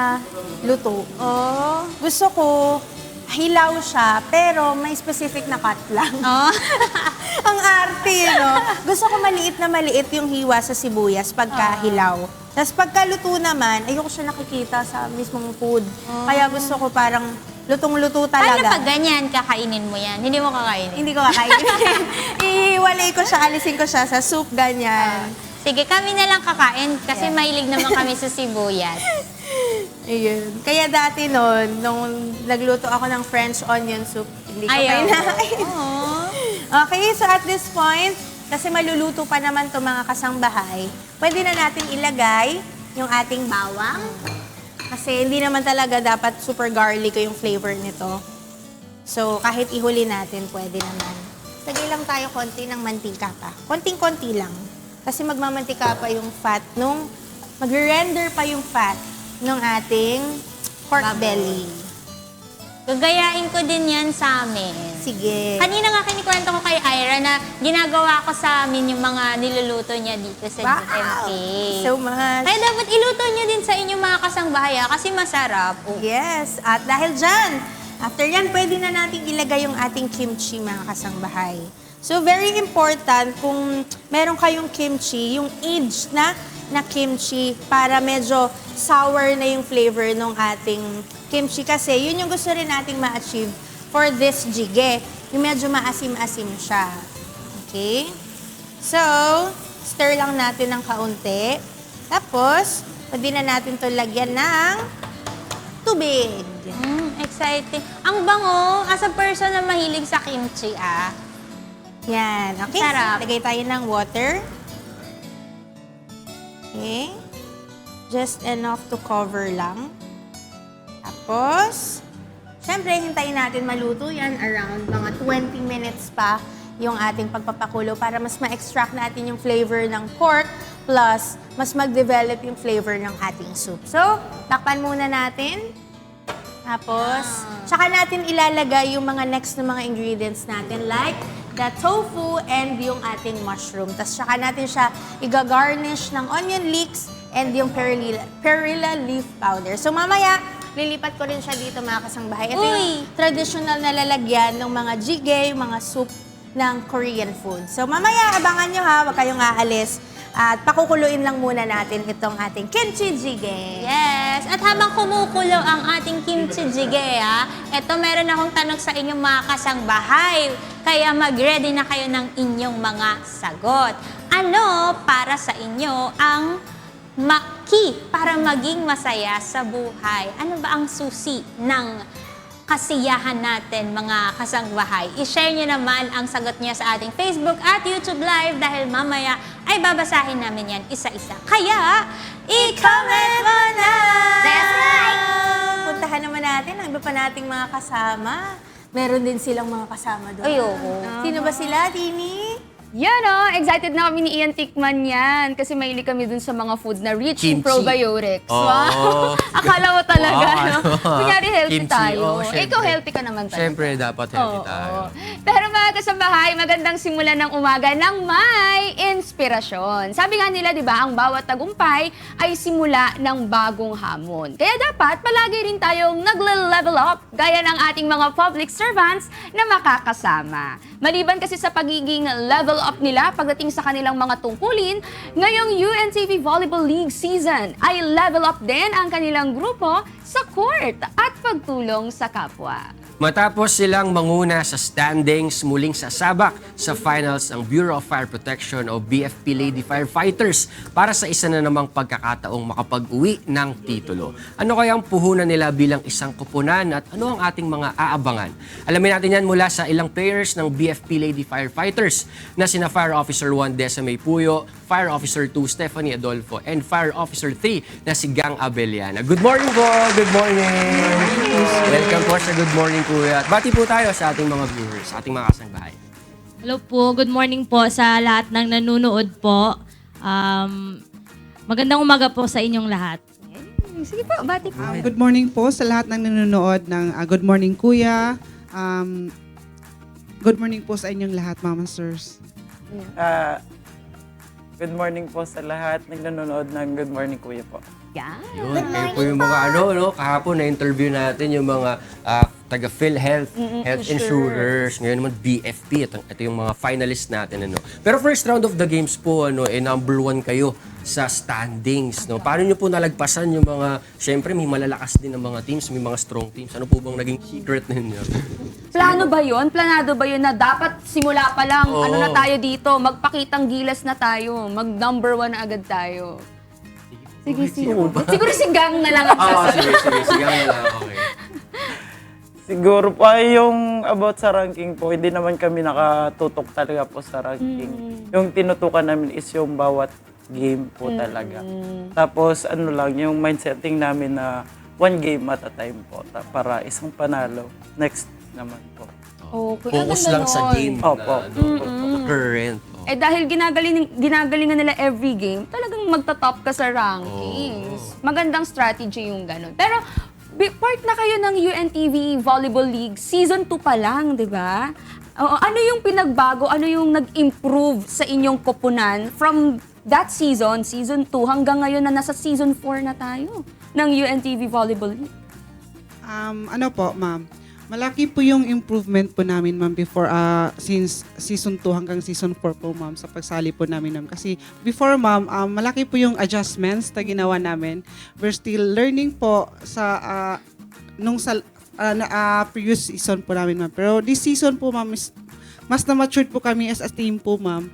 luto. Oh. Gusto ko, hilaw siya, pero may specific na cut lang. Oh. Ang arte, no? Gusto ko maliit na maliit yung hiwa sa sibuyas pagka hilaw. Tapos pagka luto naman, ayoko siya nakikita sa mismong food. Kaya gusto ko parang lutong-luto Paano talaga. pag ganyan, kakainin mo yan? Hindi mo kakainin. Hindi ko kakainin. Ihiwalay ko siya, alisin ko siya sa soup, ganyan. Sige, kami na lang kakain kasi mahilig naman kami sa sibuyas. Ayun. Kaya dati noon, nung nagluto ako ng French onion soup, hindi ko Ayaw. kinain. Okay, so at this point, kasi maluluto pa naman itong mga kasangbahay, pwede na natin ilagay yung ating bawang. Kasi hindi naman talaga dapat super garlic yung flavor nito. So, kahit ihuli natin, pwede naman. Lagay lang tayo konti ng mantika pa. Konting-konti lang. Kasi magmamantika pa yung fat nung magre-render pa yung fat ng ating pork belly. Gagayain ko din yan sa amin. Sige. Kanina nga kinikwento ko kay Ira na ginagawa ko sa amin yung mga niluluto niya dito sa GMK. So much. Kaya dapat iluto niyo din sa inyong mga kasangbahay kasi masarap. Yes. At dahil dyan, after yan, pwede na natin ilagay yung ating kimchi, mga kasangbahay. So, very important kung meron kayong kimchi, yung aged na kimchi para medyo sour na yung flavor ng ating kimchi. Kasi yun yung gusto rin nating ma-achieve for this jjigae. Yung medyo maasim-asim siya. Okay? So, stir lang natin ng kaunti. Tapos, pwede na natin to lagyan ng tubig. Exciting. Ang bango, as a person na mahilig sa kimchi, Yan. Okay. Sarap. Lagay tayo ng water. Okay. Just enough to cover lang. Tapos, syempre, hintayin natin maluto yan around mga 20 minutes pa yung ating pagpapakulo para mas ma-extract natin yung flavor ng pork plus mas mag-develop yung flavor ng ating soup. So, takpan muna natin. Tapos, tsaka natin ilalagay yung mga next na mga ingredients natin like the tofu and yung ating mushroom. Tapos, tsaka natin siya i-garnish ng onion leeks and yung perilla leaf powder. So, mamaya, lilipat ko rin siya dito mga kasangbahay. Ito yung traditional na lalagyan ng mga jjigae, mga soup ng Korean food. So, mamaya, abangan nyo ha, huwag kayong aalis. At pakukuluin lang muna natin itong ating kimchi jjigae. Yes. At habang kumukulo ang ating kimchi jjigae, eto meron akong tanong sa inyong mga kasangbahay. Kaya mag-ready na kayo ng inyong mga sagot. Ano para sa inyo ang key para maging masaya sa buhay? Ano ba ang susi ng kasiyahan natin, mga kasangbahay? I-share nyo naman ang sagot niya sa ating Facebook at YouTube Live dahil mamaya ay babasahin namin yan isa-isa. Kaya, i-comment mo na! That's right! Puntahan naman natin ang iba pa nating mga kasama. Meron din silang mga kasama doon. Ay, oo. Sino ba sila, Tini? Yan excited na kami ni Ian tikman yan. Kasi mahilig kami dun sa mga food na rich in Kimchi. probiotics. Oo. Wow! Akala mo talaga, Wow, no? Kunyari healthy Kimchi, tayo. syempre. Ikaw healthy ka naman talaga. Siyempre, dapat healthy Oo. tayo. Pero mga kasambahay, magandang simulan ng umaga ng may inspirasyon. Sabi nga nila, di ba, ang bawat tagumpay ay simula ng bagong hamon. Kaya dapat palagi rin tayong nagle-level up gaya ng ating mga public servants na makakasama. Maliban kasi sa pagiging level up nila pagdating sa kanilang mga tungkulin, ngayong UNTV Volleyball League season ay level up din ang kanilang grupo sa court at pagtulong sa kapwa. Matapos silang manguna sa standings, muling sasabak sa finals ang Bureau of Fire Protection o BFP Lady Firefighters para sa isa na namang pagkakataong makapag-uwi ng titulo. Ano kaya ang puhunan nila bilang isang koponan at ano ang ating mga aabangan? Alamin natin yan mula sa ilang players ng BFP Lady Firefighters na sina Fire Officer 1 Desame Puyo, Fire Officer 2 Stephanie Adolfo, and Fire Officer 3 na si Gang Abeliana. Good morning po! Good morning! Welcome po sa Good Morning Kuya. At bati po tayo sa ating mga viewers, sa ating mga kasangbahay. Hello po, good morning po sa lahat ng nanonood po. Magandang umaga po sa inyong lahat. Sige po, bati po. Good morning po sa lahat ng nanonood ng Good Morning Kuya. Good morning po sa inyong lahat, Mama Sirs. Good morning po sa lahat ng nanonood ng Good Morning Kuya po. Yan. Yun, kayo po yung mga kahapon na-interview natin yung mga taga PhilHealth, health insurers. Ngayon naman BFP, ito yung mga finalists natin. Pero first round of the games po, number 1 kayo sa standings. Paano nyo po nalagpasan yung mga, syempre may malalakas din ng mga teams, may mga strong teams. Ano po bang naging secret ninyo? Plano ba yun? Planado ba yun na dapat simula pa lang, Oo. ano na tayo dito, magpakitang gilas na tayo, mag number 1 na agad tayo? Sige. Siguro si Gang na lang ang sasagot. Sige na lang. Okay. Siguro po ay yung about sa ranking po, hindi naman kami nakatutok talaga po sa ranking. Yung tinutukan namin is yung bawat game po talaga. Tapos ano lang, yung mindsetting namin na one game at a time po para isang panalo. Next naman po. Okay, ang Focus ganda lang sa nun. game Opo. na current. Eh dahil ginagalingan nila every game, talagang magta-top ka sa rankings. Magandang strategy yung ganun. Pero part na kayo ng UNTV Volleyball League, season 2 pa lang, di ba? Ano yung pinagbago, ano yung nag-improve sa inyong koponan from that season 2, hanggang ngayon na nasa season 4 na tayo ng UNTV Volleyball League? Ano po, ma'am? Malaki po yung improvement po namin, ma'am, before, since season 2 hanggang season 4 po, ma'am, sa pagsali po namin, ma'am. Kasi before, ma'am, malaki po yung adjustments na ginawa namin. We're still learning po sa, previous season po namin, ma'am. Pero this season po, ma'am, mas na-matured po kami as a team po, ma'am.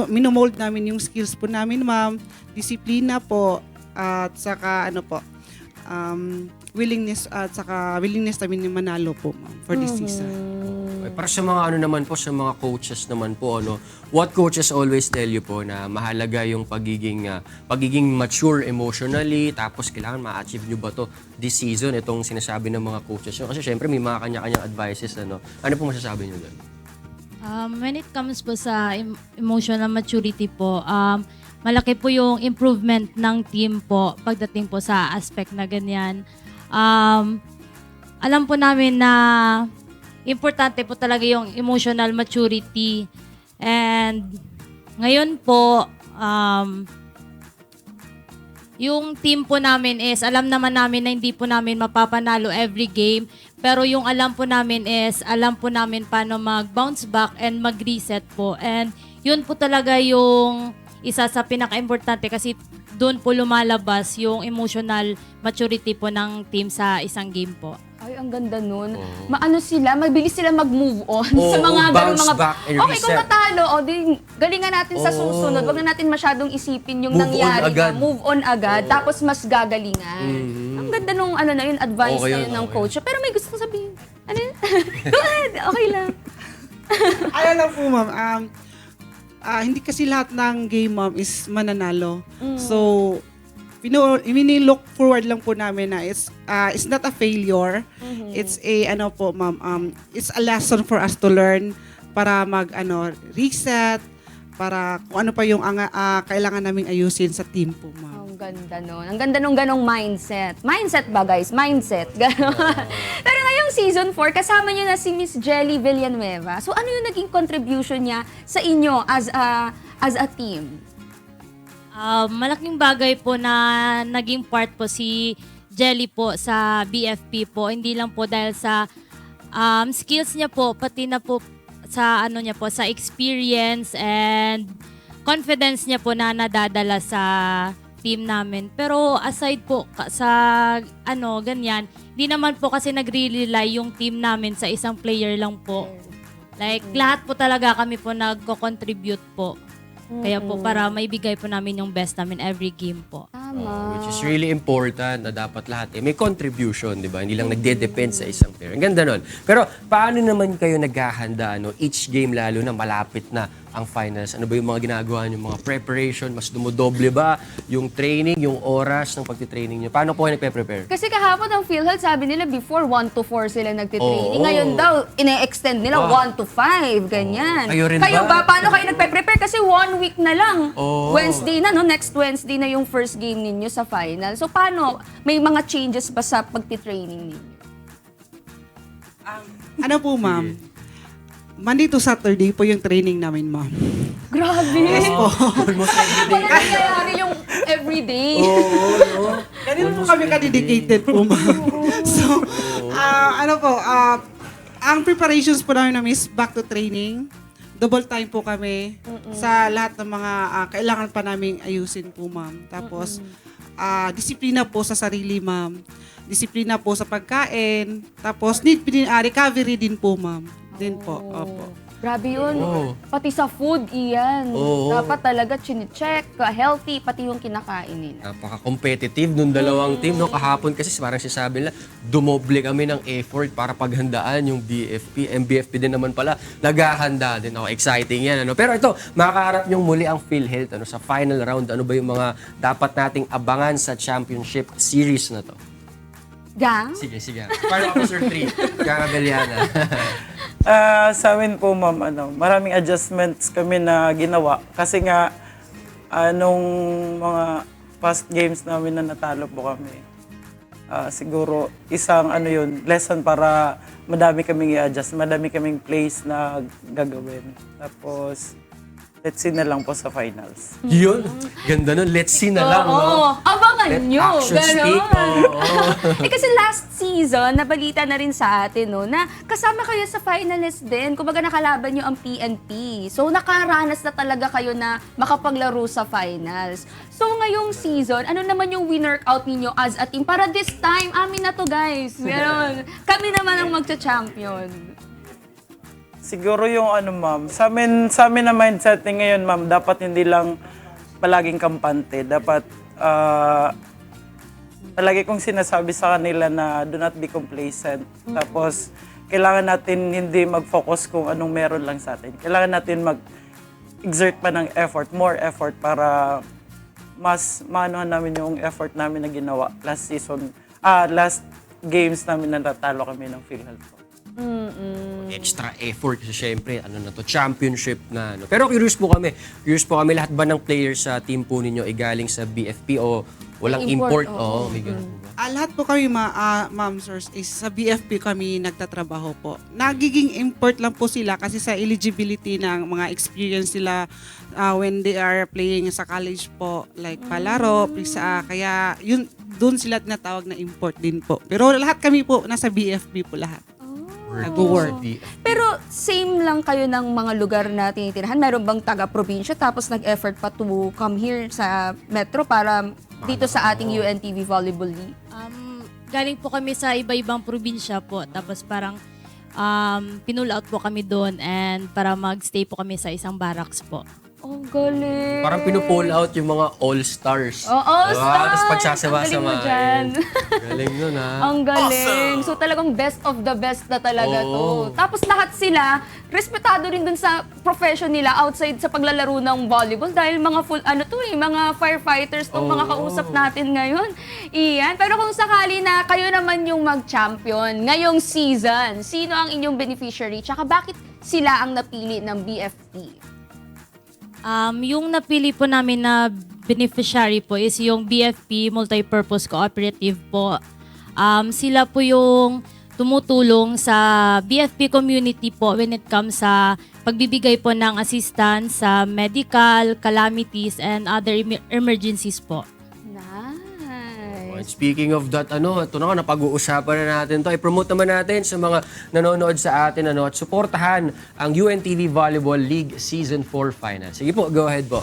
Minomold namin yung skills po namin, ma'am. Disiplina po, at saka, willingness namin yung manalo po, ma'am, for this season. Okay, para sa mga naman po, sa mga coaches naman po, what coaches always tell you po na mahalaga yung pagiging mature emotionally, tapos kailangan ma-achieve nyo ba to this season, itong sinasabi ng mga coaches nyo? Kasi syempre may mga kanya-kanyang advices, ano po masasabi nyo doon? When it comes po sa emotional maturity po, malaki po yung improvement ng team po pagdating po sa aspect na ganyan. Alam po namin na importante po talaga yung emotional maturity. And ngayon po, yung team po namin is, alam naman namin na hindi po namin mapapanalo every game. Pero yung alam po namin is, alam po namin paano mag-bounce back and mag-reset po. And yun po talaga yung isa sa pinaka-importante kasi doon po lumalabas yung emotional maturity po ng team sa isang game po. Ay, ang ganda nun. Mabilis sila mag-move on sa mga bounce ganung back and Okay, kung reset. natalo, galingan natin sa susunod. Wag na natin masyadong isipin yung Move on nangyari agad. na. Move on agad. Tapos mas gagalingan. Ang ganda nung advice Okay na yun, yun ng okay. coach. Pero may gusto kong sabihin. Ano yun? Go ahead. Okay lang. Ayun lang po, ma'am. Hindi kasi lahat ng game, ma'am, is mananalo. So, look forward lang po namin na it's not a failure. It's it's a lesson for us to learn para reset, para kung ano pa yung kailangan naming ayusin sa team po, ma'am. Ang ganda nun. Ang ganda nung ganong mindset. Mindset ba, guys? Mindset. Ganon. Pero ngayong season 4, kasama niyo na si Miss Jelly Villanueva. So, ano yung naging contribution niya sa inyo as a team? Malaking bagay po na naging part po si Jelly po sa BFP po. Hindi lang po dahil sa skills niya po, pati na po sa sa experience and confidence niya po na nadadala sa team namin. Pero aside po sa ganyan, hindi naman po kasi nagre-rely yung team namin sa isang player lang po. Like, lahat po talaga kami po nagko-contribute po. Kaya po para maibigay po namin yung best namin every game po. Which is really important na dapat lahat may contribution, di ba? Hindi lang nagde-depend sa isang player. Ang ganda nun. Pero paano naman kayo naghahanda, each game lalo na malapit na ang finals? Ano ba yung mga ginagawa niyo, mga preparation? Mas dumodoble ba yung training, yung oras ng pagtitraining niyo? Paano po kayo nagpe-prepare? Kasi kahapon ang PhilHealth, sabi nila before 1 to 4 sila nagtitraining. Oo. Ngayon daw, ine-extend nila 1 to 5, ganyan. Kayo rin Kayo ba? ba? Paano kayo nagpe-prepare? Kasi 1 week na lang. Oo. Wednesday na, next Wednesday na yung first game ninyo sa final. So paano? May mga changes ba sa pagtitraining ninyo? Ano po, ma'am? Monday to Saturday po yung training namin, ma'am. Grabe! Almost every day. Wala nangyayari yung everyday. Ganito po kami ka-dedicated po, ma'am. So, ang preparations po namin is back to training. Double time po kami sa lahat ng mga kailangan pa naming ayusin po, ma'am. Tapos, disiplina po sa sarili, ma'am. Disiplina po sa pagkain. Tapos, recovery din po, ma'am. Din po, opo. Grabe yun. Oo. Pati sa food, iyan. Oo. Dapat talaga chine-check, healthy, pati yung kinakain nila. Napaka-competitive nung dalawang team. No? Kahapon kasi parang sinasabi nila, dumoble kami ng effort para paghandaan yung BFP. MBFP din naman pala, naghahanda din ako. Exciting yan. Ano? Pero ito, makakaharap yung muli ang PhilHealth sa final round. Ano ba yung mga dapat nating abangan sa championship series na to? Gang? Sige. Final Officer 3, Gang Abeliana. Sa amin po, ma'am, maraming adjustments kami na ginawa. Kasi nga, nung mga past games namin na natalo po kami, siguro isang lesson para madami kaming i-adjust, madami kaming plays na gagawin. Tapos, let's see na lang po sa finals. Yun. Ganda nun. Let's see na lang. Oo. No? Abangan nyo. Action Ganon. stick. Oo. Kasi last season, nabalita na rin sa atin, no, na kasama kayo sa finalist din. Kumbaga nakalaban nyo ang PNP. So, nakaranas na talaga kayo na makapaglaro sa finals. So, ngayong season, ano naman yung win-workout ninyo as a team? Para this time, amin na to, guys. Ganon. Kami naman ang magcha-champion. Siguro yung ma'am, sa amin na mindset ngayon, ma'am, dapat hindi lang palaging kampante. Dapat palagi kong sinasabi sa kanila na do not be complacent. Tapos, kailangan natin hindi mag-focus kung anong meron lang sa atin. Kailangan natin mag-exert pa ng effort, more effort para mas maanohan namin yung effort namin na ginawa last season, last games namin na natalo kami ng PhilHealth. Extra effort kasi syempre, championship na. Pero curious po kami, lahat ba ng players sa team po ninyo ay galing sa BFP o walang import? Oo, may ganun po ba? Lahat po kami, ma'am, sirs, is sa BFP kami nagtatrabaho po. Nagiging import lang po sila kasi sa eligibility ng mga experience nila when they are playing sa college po, like palaro, kaya yun, doon sila tinatawag na import din po. Pero lahat kami po, nasa BFP po lahat. Nag-work. Pero same lang kayo ng mga lugar na tinitirahan? Meron bang taga-probinsya tapos nag-effort pa to come here sa Metro para dito sa ating UNTV Volleyball League? Galing po kami sa iba-ibang probinsya po. Tapos parang pinull out po kami doon and para mag-stay po kami sa isang barracks po. Oh, galing. Parang pinupull out yung mga all-stars. Oh, all-stars! Tapos pagsasama-sama. Ang galing mo dyan. Galing nun, ha? Ang galing. So talagang best of the best na talaga Oo. to. Tapos lahat sila, respetado rin dun sa profession nila outside sa paglalaro ng volleyball dahil mga mga firefighters tong mga kausap natin ngayon. Iyan. Pero kung sakali na kayo naman yung mag-champion ngayong season, sino ang inyong beneficiary? Tsaka bakit sila ang napili ng BFP? Yung napili po namin na beneficiary po is yung BFP Multipurpose Cooperative po. Sila po yung tumutulong sa BFP community po when it comes sa pagbibigay po ng assistance sa medical, calamities, and other emergencies po. Nice. Speaking of that, ito na nga, napag-uusapan na natin to. I-promote naman natin sa mga nanonood sa atin at suportahan ang UNTV Volleyball League Season 4 Final. Sige po, go ahead po.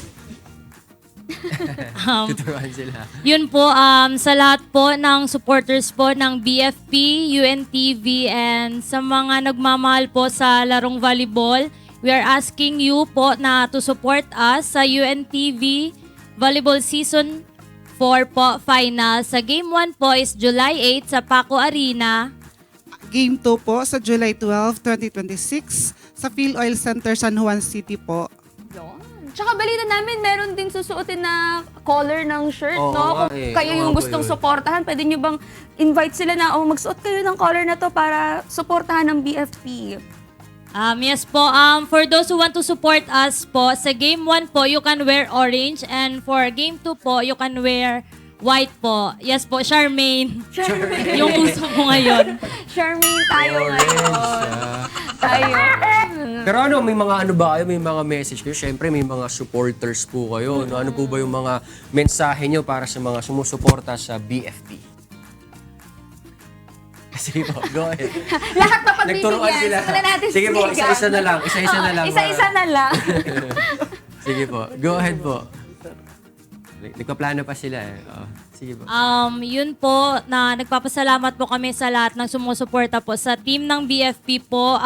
Tuturuan sila. Yun po, sa lahat po ng supporters po ng BFP, UNTV, and sa mga nagmamahal po sa larong volleyball, we are asking you po na to support us sa UNTV Volleyball Season 4 po, final. Sa Game 1 po is July 8 sa Paco Arena. Game 2 po sa July 12, 2026 sa PhilOil Center, San Juan City po. Yun. Tsaka balita namin, meron din susuotin na color ng shirt, Oo no? nga Kung eh. kayo Oo yung nga po gustong yun. suportahan, pwede nyo bang invite sila na, magsuot kayo ng color na to para suportahan ng BFP? Yes po, for those who want to support us po, sa Game 1 po, you can wear orange, and for Game 2 po, you can wear white po. Yes po, Charmaine. Yung uso mo ngayon. Charmaine, tayo ngayon. Tayo. Pero may mga ba kayo? May mga message kayo? Siyempre, may mga supporters po kayo. Ano po ba yung mga mensahe nyo para sa mga sumusuporta sa BFP? Sige po, go ahead. Lahat pa pagbibigyan. Nagturuan sila. Simulan natin Sige po, sigaw. isa-isa na lang. Isa-isa na lang. Isa-isa na lang. Sige po, go ahead po. Nagpaplano pa sila eh. Sige po. Yun po, na nagpapasalamat po kami sa lahat ng sumusuporta po sa team ng BFP po.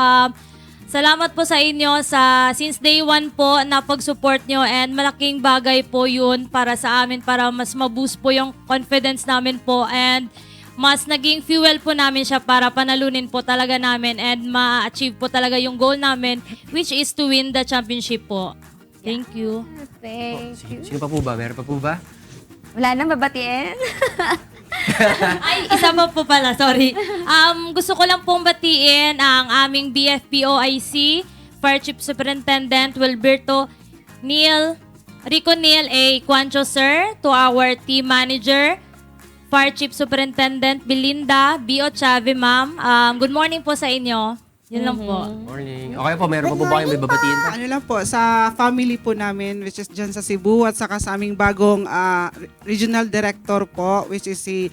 Salamat po sa inyo since day one po na pag-support nyo and malaking bagay po yun para sa amin para mas ma-boost po yung confidence namin po and mas naging fuel po namin siya para panalunin po talaga namin and ma-achieve po talaga yung goal namin which is to win the championship po. Thank you. Thank you. Sino pa po ba? Meron pa po ba? Wala nang babatiin? Ay, isa pa po pala, sorry. Gusto ko lang pong batiin ang aming BFPOIC, Fire Chief Superintendent Wilberto Rico Neil A. Quancho, sir, to our team manager, Fire Chief Superintendent Belinda B. Ochave, ma'am. Good morning po sa inyo. Yun lang po. Morning. Okay po, meron pa po ba kayong may babatiin pa? Ano lang po, sa family po namin, which is dyan sa Cebu, at saka sa aming bagong regional director po, which is si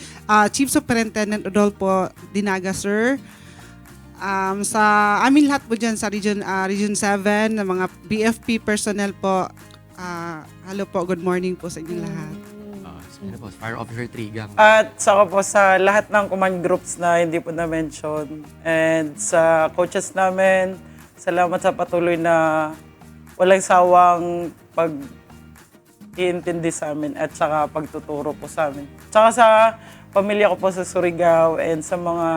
Chief Superintendent Rodolfo Dinaga, sir. Sa amin lahat po dyan sa Region 7, ng mga BFP personnel po, hello po, good morning po sa inyong lahat. Sino po? Fire Officer 3, gang. At saka po sa lahat ng command groups na hindi po na-mention. And sa coaches namin, salamat sa patuloy na walang sawang pag-iintindi sa amin at saka pagtuturo po sa amin. Tsaka sa pamilya ko po sa Surigao and sa mga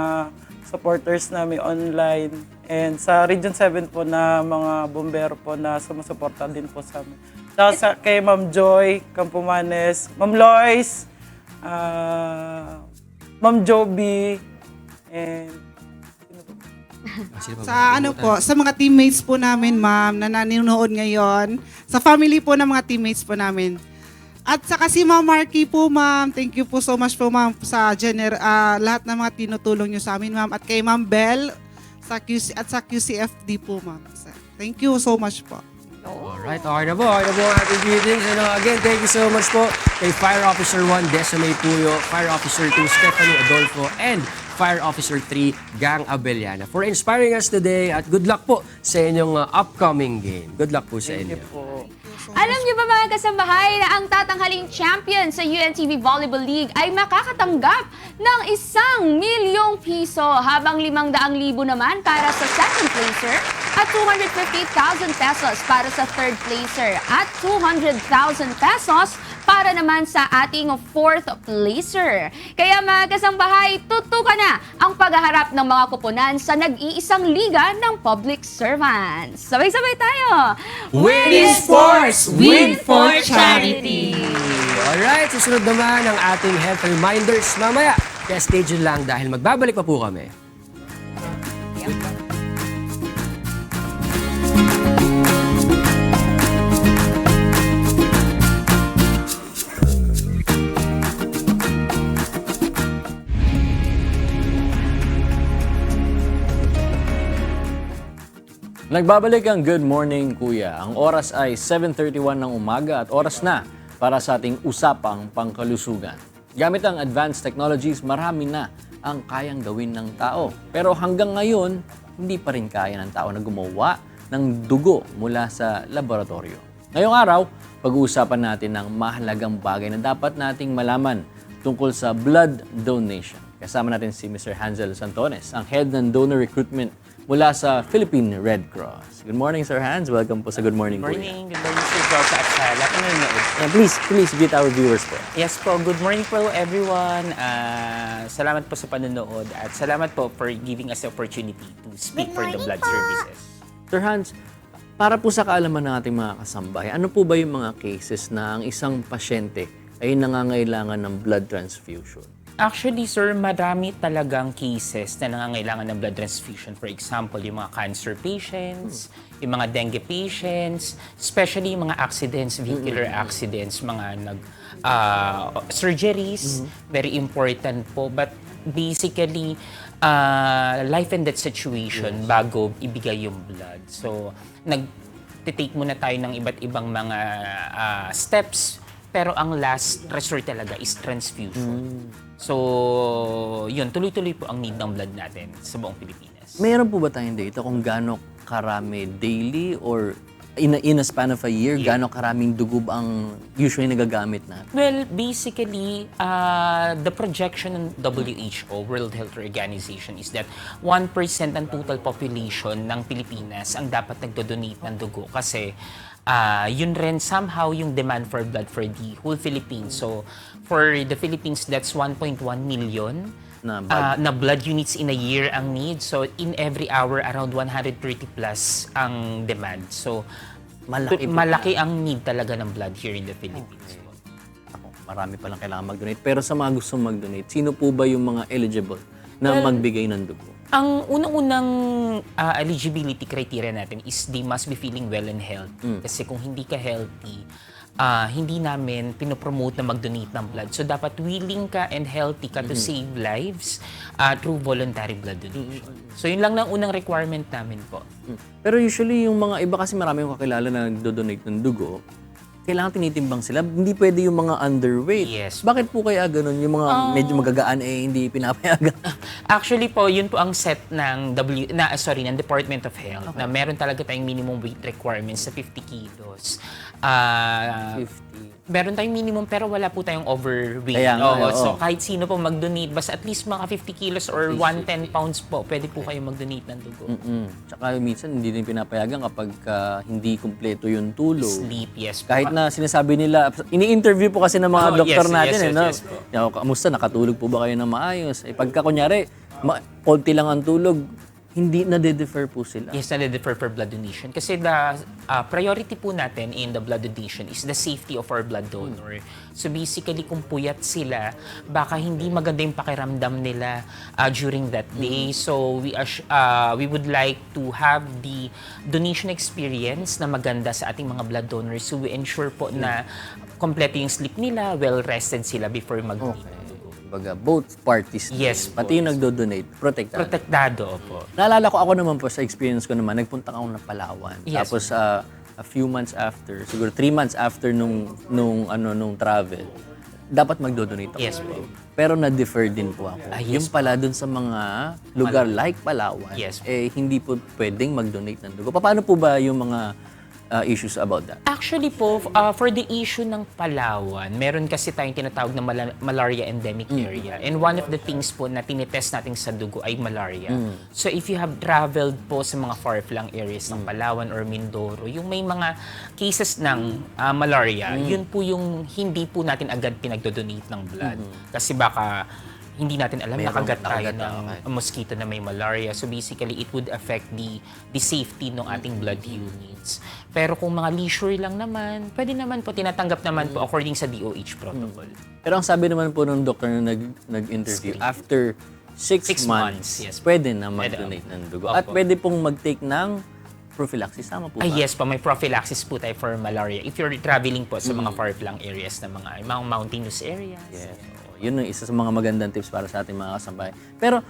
supporters namin online. And sa Region 7 po na mga bombero po na sumusuporta din po sa amin. Tsaka kay Ma'am Joy Campomanes, Ma'am Lois, Ma'am Joby, and Sino pa ba? Sa ano po, sa mga teammates po namin, ma'am, na nanonood ngayon, sa family po ng mga teammates po namin. At saka si Ma'am Marky po, ma'am, thank you po so much po, ma'am, sa lahat ng mga tinutulong nyo sa amin, ma'am. At kay Ma'am Bell, sa QCFD po, ma'am. Thank you so much po. Alright, okay na po ang ating greetings. Again, thank you so much po kay Fire Officer 1, Desiree Puyo, Fire Officer 2, Stephanie Adolfo, and Fire Officer 3, Gang Abellana, for inspiring us today at good luck po sa inyong upcoming game. Good luck po sa inyo. Alam niyo ba mga kasambahay na ang tatanghaling champion sa UNTV Volleyball League ay makakatanggap ng 1,000,000 piso habang 500,000 naman para sa second placer at 250,000 pesos para sa third placer at 200,000 pesos para naman sa ating fourth placer. Kaya mga kasambahay, tutukan na ang paghaharap ng mga kuponan sa nag-iisang liga ng public servants. Sabay-sabay tayo! Win in sports! Win for charity! Alright, susunod naman ang ating health reminders mamaya. Kaya stay tuned lang dahil magbabalik pa po kami. Nagbabalik ang Good Morning Kuya. Ang oras ay 7:31 ng umaga at oras na para sa ating usapang pangkalusugan. Gamit ang advanced technologies, marami na ang kayang gawin ng tao. Pero hanggang ngayon, hindi pa rin kaya ng tao na gumawa ng dugo mula sa laboratorio. Ngayong araw, pag-uusapan natin ng mahalagang bagay na dapat nating malaman tungkol sa blood donation. Kasama natin si Mr. Hansel Santones, ang head ng donor recruitment mula sa Philippine Red Cross. Good morning, Sir Hans. Welcome po sa Good Morning, Good Kuya. morning, good morning Sir Josh at sa lahat ng nanonood. And please greet our viewers po. Yes po, good morning po everyone. Salamat po sa panonood at salamat po for giving us the opportunity to speak for the blood services. Sir Hans, para po sa kaalaman ng ating mga kasambahay, ano po ba yung mga cases na ang isang pasyente ay nangangailangan ng blood transfusion? Actually, sir, marami talagang cases na nangangailangan ng blood transfusion. For example, yung mga cancer patients, yung mga dengue patients, especially yung mga accidents, vehicular accidents, mga surgeries, very important po. But basically, life and death situation bago ibigay yung blood. So, nag-take muna tayo ng iba't ibang mga steps, pero ang last resort talaga is transfusion. So, yun, tuloy-tuloy po ang need ng blood natin sa buong Pilipinas. Mayroon po ba tayong data kung gaano karami daily or in a span of a year, gaano karaming dugo ba ang usually nagagamit natin? Well, basically, the projection ng WHO, World Health Organization, is that 1% ng total population ng Pilipinas ang dapat nagdo-donate ng dugo. Kasi yun rin somehow yung demand for blood for the whole Philippines. So, for the Philippines, that's 1.1 million na blood units in a year ang need. So, in every hour, around 130 plus ang demand. So, malaki ang need talaga ng blood here in the Philippines. Ako, marami palang kailangan mag-donate. Pero sa mga gustong mag-donate, sino po ba yung mga eligible na magbigay ng dugo? Ang unang-unang eligibility criteria natin is they must be feeling well and healthy. Kasi kung hindi ka healthy, hindi namin pinopromote na mag-donate ng blood. So, dapat willing ka and healthy ka to save lives through voluntary blood donation. So, yun lang ang unang requirement namin po. Pero usually, yung mga iba kasi marami yung kakilala na nagdo-donate ng dugo, kailangan tinitimbang sila. Hindi pwede yung mga underweight. Yes. Bakit po kaya ganun? Yung mga medyo magagaan hindi pinapayagan. Actually po, yun po ang set ng ng Department of Health na meron talaga tayong minimum weight requirements sa 50 kilos. 50. Meron tayong minimum pero wala po tayong overweight. Kaya nga, oo. So kahit sino po mag-donate, basta at least mga 50 kilos or 110 pounds po, pwede po kayo mag-donate ng dugo. Tsaka minsan hindi din pinapayagan kapag hindi kumpleto yung tulog. Sleep, yes po. Kahit na sinasabi nila, ini-interview po kasi ng mga doktor natin. yes po. Kamusta, nakatulog po ba kayo na maayos? Pagka kunyari, konti lang ang tulog, hindi na-defer po sila. Yes, na-defer for blood donation. Kasi the priority po natin in the blood donation is the safety of our blood donor. So basically, kung puyat sila, baka hindi maganda yung pakiramdam nila during that day. So we would like to have the donation experience na maganda sa ating mga blood donors. So we ensure po na kompleto yung sleep nila, well-rested sila before mag-donate. Baga, both parties. Yes, pati yung nagdo-donate, protectado. Protektado po. Naalala ko ako naman po sa experience ko naman, nagpunta ako ng Palawan. Yes. Tapos a few months after, siguro 3 months after nung travel, dapat magdo-donate ako. Yes po. Pero na-defer din po ako. Yes Yung pala dun sa mga lugar like Palawan, Yes po. hindi po pwedeng mag-donate ng dugo. Paano po ba yung mga issues about that? Actually po, for the issue ng Palawan, meron kasi tayong tinatawag na malaria endemic area. And one of the things po na tinitest natin sa dugo ay malaria. So if you have traveled po sa mga far-flung areas ng Palawan or Mindoro, yung may mga cases ng malaria, yun po yung hindi po natin agad pinagdodonate ng blood. Kasi baka hindi natin alam nakagat tayo ng mosquito na may malaria. So basically, it would affect the safety ng ating blood units. Pero kung mga leisure lang naman, pwede naman po, tinatanggap naman po according sa DOH protocol. Pero ang sabi naman po ng doktor na nag-interview, after 6 months, yes, pwede na mag-donate ng dugo. At pwede pong mag-take ng prophylaxis. Tama po ba? Yes po, may prophylaxis po tayo for malaria. If you're traveling po sa mga far-flung areas na mga mountainous areas. Yes. Yun ang isa sa mga magandang tips para sa ating mga kasambahay. Pero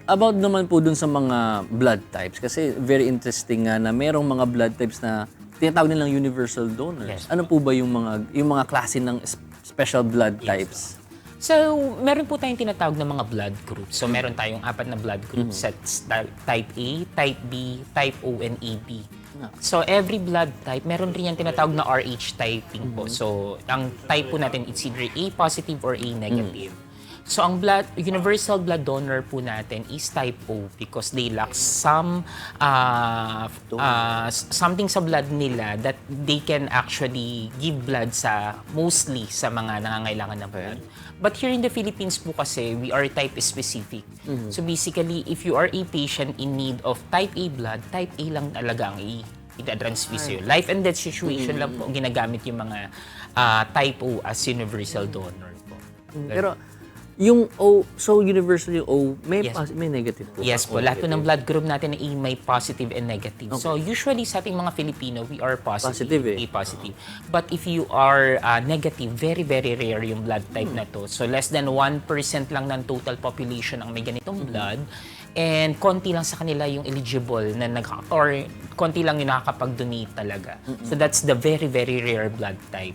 about naman po dun sa mga blood types, kasi very interesting nga na merong mga blood types na tinatawag nilang universal donors. Yes. Ano po ba yung mga klase ng special blood types? So, meron po tayong tinatawag na mga blood groups. So, meron tayong 4 na blood group sets, type A, type B, type O, and AB. So, every blood type, meron rin yung tinatawag na RH typing po. So, ang type po natin, it's either A positive or A negative. So, ang universal blood donor po natin is type O because they lack something sa blood nila that they can actually give blood mostly sa mga nangangailangan ng blood. But here in the Philippines po kasi, we are type specific. So basically, if you are a patient in need of type A blood, type A lang talaga ang ita-transfuse. Life and death situation lang po ginagamit yung mga type O as universal donor po. Pero yung O, so universal yung O, may negative po. Yes po, lahat po ng blood group natin ay may positive and negative. So usually sa ating mga Filipino, we are positive, A positive. But if you are negative, very very rare yung blood type na to. So less than 1% lang ng total population ang may ganitong blood. And konti lang sa kanila yung eligible na or konti lang yung nakakapag-donate talaga. So that's the very very rare blood type.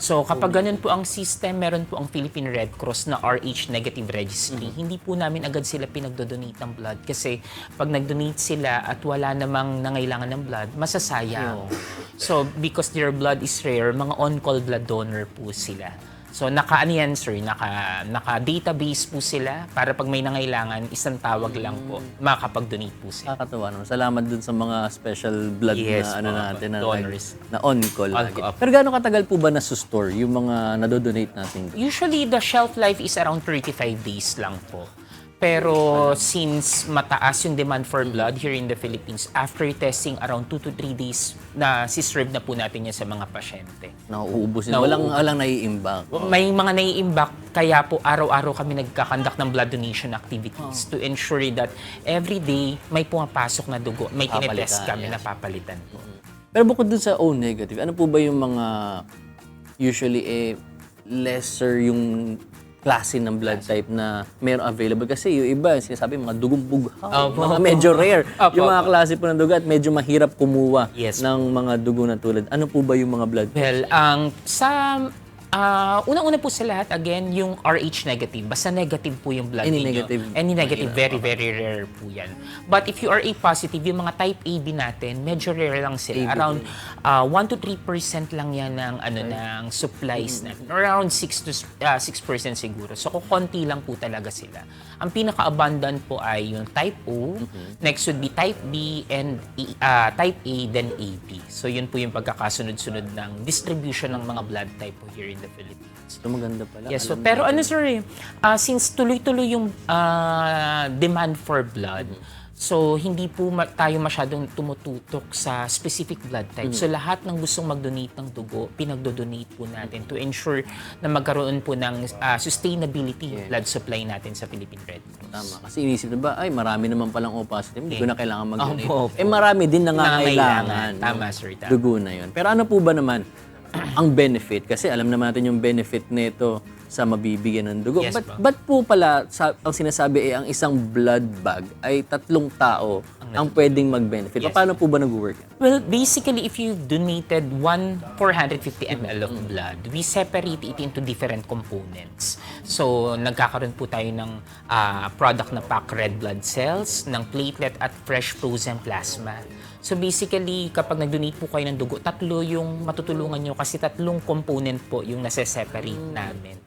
So kapag ganun po ang system, meron po ang Philippine Red Cross na RH negative registry. Hindi po namin agad sila pinagdodonate ng blood kasi pag nagdonate sila at wala namang nangailangan ng blood, masasayang. So because their blood is rare, mga on-call blood donor po sila. So naka-ano yan, sir, naka-database po sila para pag may nangailangan, isang tawag lang po, makakapag-donate po sila. Nakakatawa naman. Salamat dun sa mga special blood Yes, na ano mga natin na, donors. na on-call. On-call. lagi. Pero gaano katagal po ba na-store yung mga nadodonate natin? Usually, the shelf life is around 35 days lang po. Pero since mataas yung demand for blood here in the Philippines, after testing, around 2 to 3 days na siserve na po natin yan sa mga pasyente. Nauubos na. Walang naiimbak. May mga naiimbak, kaya po araw-araw kami nagkakandak ng blood donation activities to ensure that every day may pumapasok na dugo, may tinetest kami na papalitan po. Pero bukod dun sa O negative, ano po ba yung mga usually lesser yung klase ng blood type na meron available? Kasi yung iba, sinasabi mga dugong bughaw, mga medyo rare. Yung mga klase po ng dugo at medyo mahirap kumuha ng mga dugo na tulad. Ano po ba yung mga blood types? Well, unang-una po sa lahat, again, yung RH negative. Basta negative po yung blood Any ninyo. negative. Any negative, very, very rare po yan. But if you are A positive, yung mga type AB natin, medyo rare lang sila. AB Around 1 to 3% lang yan ng, ng supplies natin. Or around 6% siguro. So, konti lang po talaga sila. Ang pinaka-abundant po ay yung type O, next would be type B, and type A, then AB. So, yun po yung pagkakasunod-sunod ng distribution ng mga blood type po here in the Philippines. So, maganda pala. Yes, so, pero sir, since tuloy-tuloy yung demand for blood, so hindi po tayo masyadong tumututok sa specific blood type. So lahat ng gustong mag-donate ng dugo, pinagdo-donate po natin to ensure na magkaroon po ng sustainability blood supply natin sa Philippine Red Cross. Tama. Kasi inisip na ba, ay marami naman palang O positive, hindi ko na kailangan mag-donate. Opo. Marami din nangangailangan. Tama, sir. Tama. Dugo na yun. Pero ano po ba naman ang benefit? Kasi alam naman natin yung benefit nito sa mabibigyan ng dugo. Yes, Ba't po pala, ang sinasabi ang isang blood bag ay 3 tao ang pwedeng mag-benefit? Yes. Paano po ba nag-work? Well, basically, if you donated 450 ml of blood, we separate it into different components. So, nagkakaroon po tayo ng product na pack red blood cells, ng platelet at fresh frozen plasma. So basically, kapag nag-donate po kayo ng dugo, 3 yung matutulungan nyo kasi 3 component po yung nase-separate namin.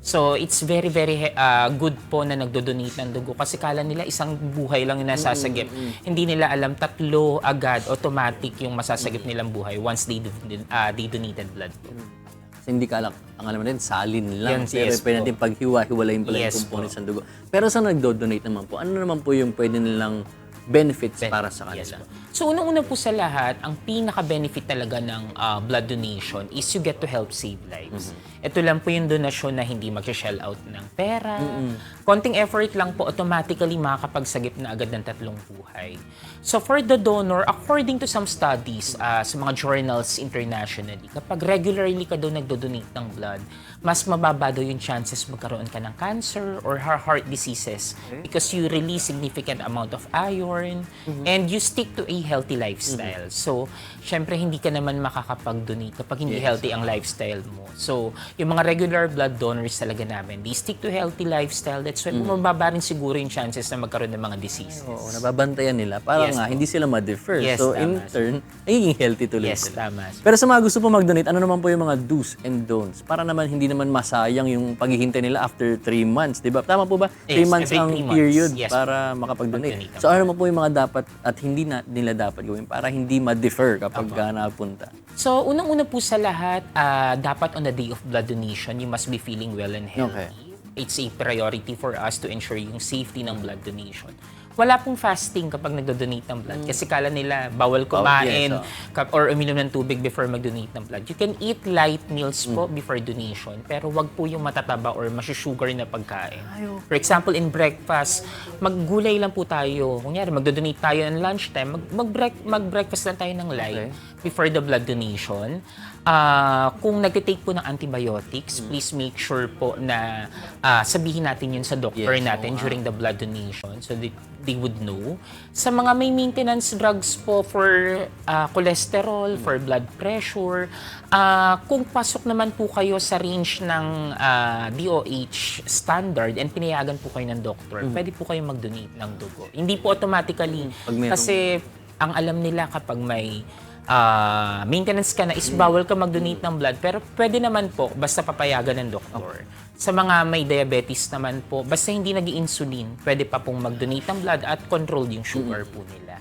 So it's very, very good po na nagdo-donate ng dugo kasi kala nila isang buhay lang yung nasasagip. Hindi nila alam 3 agad, automatic yung masasagip nilang buhay once they donated blood po. Kasi hindi ka ang alam natin, salin lang. Yes, Pero yes pwede po. natin paghiwa-hiwalayin pala Yes yung components ng dugo. Pero sa nagdo-donate naman po, ano naman po yung pwede nilang benefits para sa kanila? Yes po. So, unang-una po sa lahat, ang pinaka-benefit talaga ng blood donation is you get to help save lives. Ito lang po yung donasyon na hindi mag-shell out ng pera. Konting effort lang po, automatically makakapagsagip na agad ng 3 buhay. So, for the donor, according to some studies sa mga journals internationally, kapag regularly ka daw nagdo-donate ng blood, mas mababa daw yung chances magkaroon ka ng cancer or heart diseases because you release significant amount of iron and you stick to a healthy lifestyle. So, syempre hindi ka naman makakapag-donate kapag hindi healthy ang lifestyle mo. So, yung mga regular blood donors talaga namin, they stick to healthy lifestyle. That's why mababa rin siguro yung chances na magkaroon ng mga diseases. Oo, nababantayan nila para Yes nga po. hindi sila ma-defer. Yes, So, tama, in turn, nagiging healthy tuloy Yes, sila. tama. Pero sa mga gusto po mag-donate, ano naman po yung mga do's and don'ts? Para naman hindi naman masayang yung paghihintay nila after 3 months, di ba? Tama po ba? 3 Yes, months every ang 3 months. period Yes, para makapag-donate. mag-donate So, ano naman po yung mga dapat at hindi nila dapat gawin para hindi ma-defer kapag napunta? So, unang-una po sa lahat, dapat on the day of blood donation, you must be feeling well and healthy. It's a priority for us to ensure yung safety ng blood donation. Wala pong fasting kapag nagdo-donate ng blood kasi kala nila bawal kumain or uminom ng tubig before mag-donate ng blood. You can eat light meals po before donation pero wag po yung matataba or masyusugar na pagkain. For example, in breakfast, maggulay lang po tayo. Kunyari, magdo-donate tayo ng lunchtime, mag-breakfast lang tayo ng light before the blood donation. Kung nagtitake po ng antibiotics, please make sure po na sabihin natin yun sa doctor natin during the blood donation so that they would know. Sa mga may maintenance drugs po for cholesterol, for blood pressure, kung pasok naman po kayo sa range ng DOH standard and pinayagan po kayo ng doktor, pwede po kayo mag-donate ng dugo. Hindi po automatically, Pag merong- kasi ang alam nila kapag may maintenance ka na is bawal ka mag-donate ng blood, pero pwede naman po basta papayagan ng doktor. Sa mga may diabetes naman po, basta hindi nag-insulin, pwede pa pong mag-donate ng blood at control yung sugar po nila.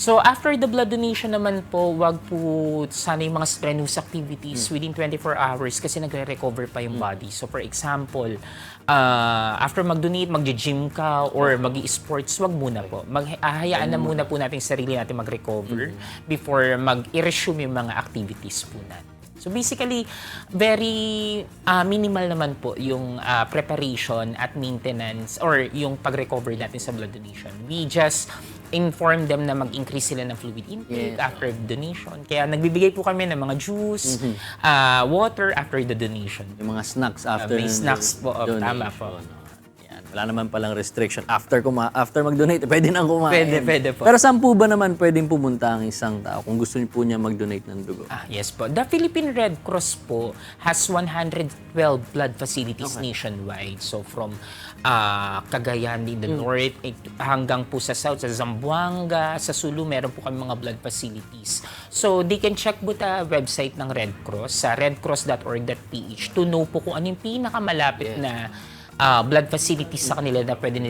So after the blood donation naman po, wag po sana yung mga strenuous activities within 24 hours kasi nagre-recover pa yung body. So for example, after mag-donate, mag-gym ka or mag-i-sports, wag muna po. Hayaan na muna po natin sarili natin mag-recover before mag-i-resume yung mga activities po natin. So basically, very minimal naman po yung preparation at maintenance or yung pag-recover natin sa blood donation. We just inform them na mag-increase sila ng fluid intake after donation. Kaya nagbibigay po kami ng mga juice, water after the donation. Yung mga snacks after may snacks po, donation. tama po. Yan. Wala naman palang restriction. After mag-donate, pwede nang kumain. Pwede po. Pero saan po ba naman pwedeng pumunta ang isang tao kung gusto niyo po niya mag-donate ng dugo? Yes po. The Philippine Red Cross po has 112 blood facilities nationwide. So from Cagayan in the north hanggang po sa south, sa Zamboanga, sa Sulu, meron po kami mga blood facilities. So they can check po the website ng Red Cross sa redcross.org.ph to know po kung ano yung pinakamalapit na blood facilities sa kanila na pwede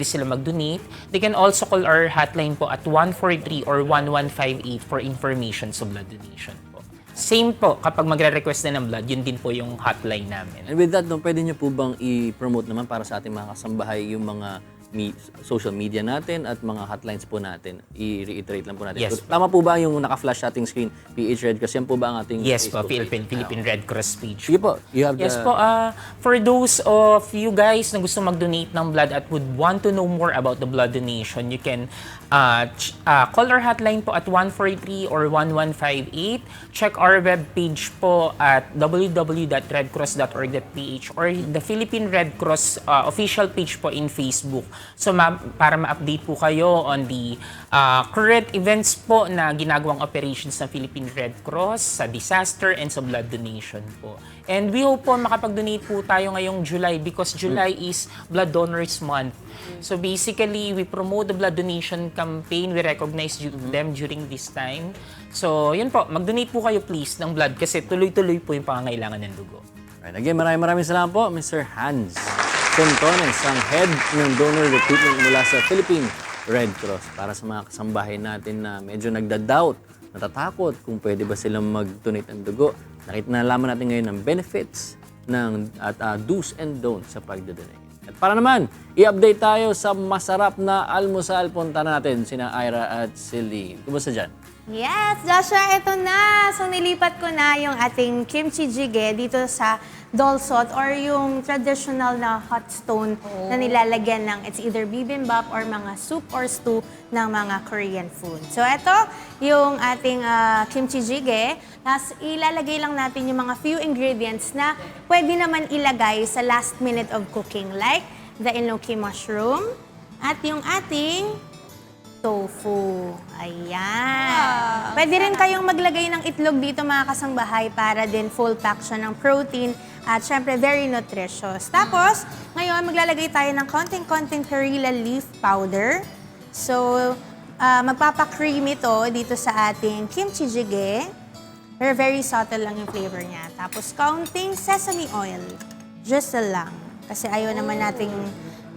sila mag-donate. They can also call our hotline po at 143 or 1158 for information sa blood donation po. Same po, kapag magre-request na ng blood, yun din po yung hotline namin. And with that, no, pwede niyo po bang i-promote naman para sa ating mga kasambahay yung mga social media natin at mga hotlines po natin? I-reiterate lang po natin. Yes, So, tama po ba yung naka-flash sa ating screen, PH Red Cross? Yan po ba ang ating Yes po, Facebook page? Philippine Red Cross page. Sige po, you have Yes the... po, for those of you guys na gusto mag-donate ng blood at would want to know more about the blood donation, you can call our hotline po at 143 or 1158. Check our webpage po at www.redcross.org.ph or the Philippine Red Cross official page po in Facebook. So para ma-update po kayo on the current events po na ginagawang operations ng Philippine Red Cross sa disaster and sa blood donation po. And we hope po makapag-donate po tayo ngayong July because July is Blood Donors Month. So basically, we promote the blood donation campaign. We recognize them during this time. So yun po, mag-donate po kayo please ng blood kasi tuloy-tuloy po yung pangangailangan ng dugo. Right, again, maraming salamat po, Mr. Hans Sontones, ang head ng donor recruitment mula sa Philippine Red Cross. Para sa mga kasambahay natin na medyo nagda-doubt, natatakot kung pwede ba silang mag-donate ng dugo, nalaman natin ngayon ng benefits at do's and don'ts sa pagdodonate. At para naman, i-update tayo sa masarap na almusal. Punta na natin sina Ira at Celine. Kumusta dyan? Yes, Joshua, ito na. So, nilipat ko na yung ating kimchi jjigae dito sa dolsot or yung traditional na hot stone na nilalagyan ng it's either bibimbap or mga soup or stew ng mga Korean food. So, ito yung ating kimchi jjigae. Tapos, ilalagay lang natin yung mga few ingredients na pwede naman ilagay sa last minute of cooking like the enoki mushroom at yung ating tofu. Ayan. Pwede rin kayong maglagay ng itlog dito mga kasangbahay para din full pack siya ng protein at syempre very nutritious. Tapos, ngayon maglalagay tayo ng konting-konting perilla leaf powder. So, magpapa-cream ito dito sa ating kimchi jjigae. Pero very subtle lang yung flavor niya. Tapos, kaunting sesame oil. Just lang. Kasi ayaw naman nating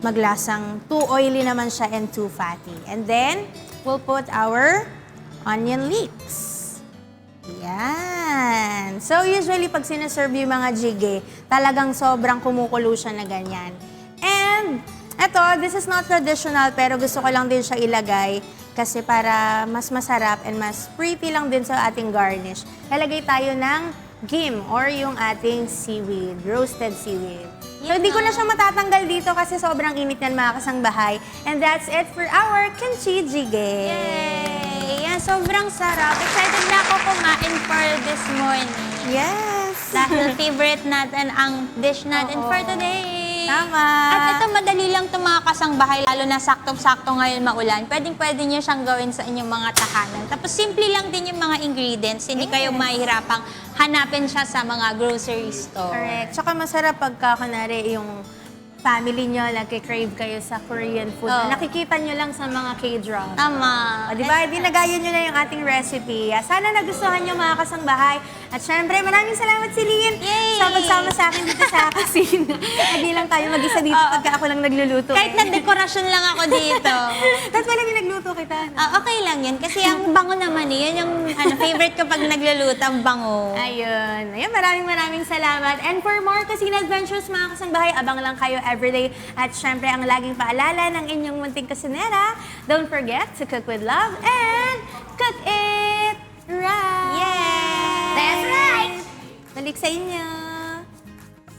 maglasang too oily naman siya and too fatty. And then, we'll put our onion leeks. Yan. So, usually pag sinaserve yung mga jjigae, talagang sobrang kumukulo siya na ganyan. And, eto, this is not traditional, pero gusto ko lang din siya ilagay kasi para mas masarap and mas pretty lang din sa ating garnish. Lalagay tayo ng gim or yung ating seaweed, roasted seaweed. So, hindi ko na siya matatanggal dito kasi sobrang init yan mga kasangbahay. And that's it for our kimchi jjigae. Yay! Yan, sobrang sarap. Excited na ako kumain for this morning. Yes! Dahil favorite natin ang dish natin for today. Tama. At ito, madali lang itong mga kasangbahay, lalo na saktong-sakto ngayon maulan. Pwedeng-pwede nyo siyang gawin sa inyong mga tahanan. Tapos, simple lang din yung mga ingredients. Hindi kayo mahihirapang hanapin siya sa mga grocery store. Correct. Tsaka masarap pagka, kunwari, yung family nyo, nagkikrave kayo sa Korean food. Oh. Nakikita nyo lang sa mga K-drama. Tama. O, di ba? Dinagaya nyo na yung ating recipe. Sana nagustuhan nyo mga kasangbahay. At syempre, maraming salamat si Lynn sa pagsama sa akin dito sa kusina. Hindi lang tayo mag-isa dito pagka ako lang nagluluto. Kahit nagdekorasyon lang ako dito. Tapos wala nagluto kita. Okay lang yun. Kasi ang bango naman eh. Yan yung favorite ko pag nagluluto, ang bango. Ayun. Ayun, maraming salamat. And for more Kusina Adventures, mga kasangbahay, abang lang kayo everyday. At syempre, ang laging paalala ng inyong munting kusinera, don't forget to cook with love and cook it right. Yes! That's right! Balik sa inyo.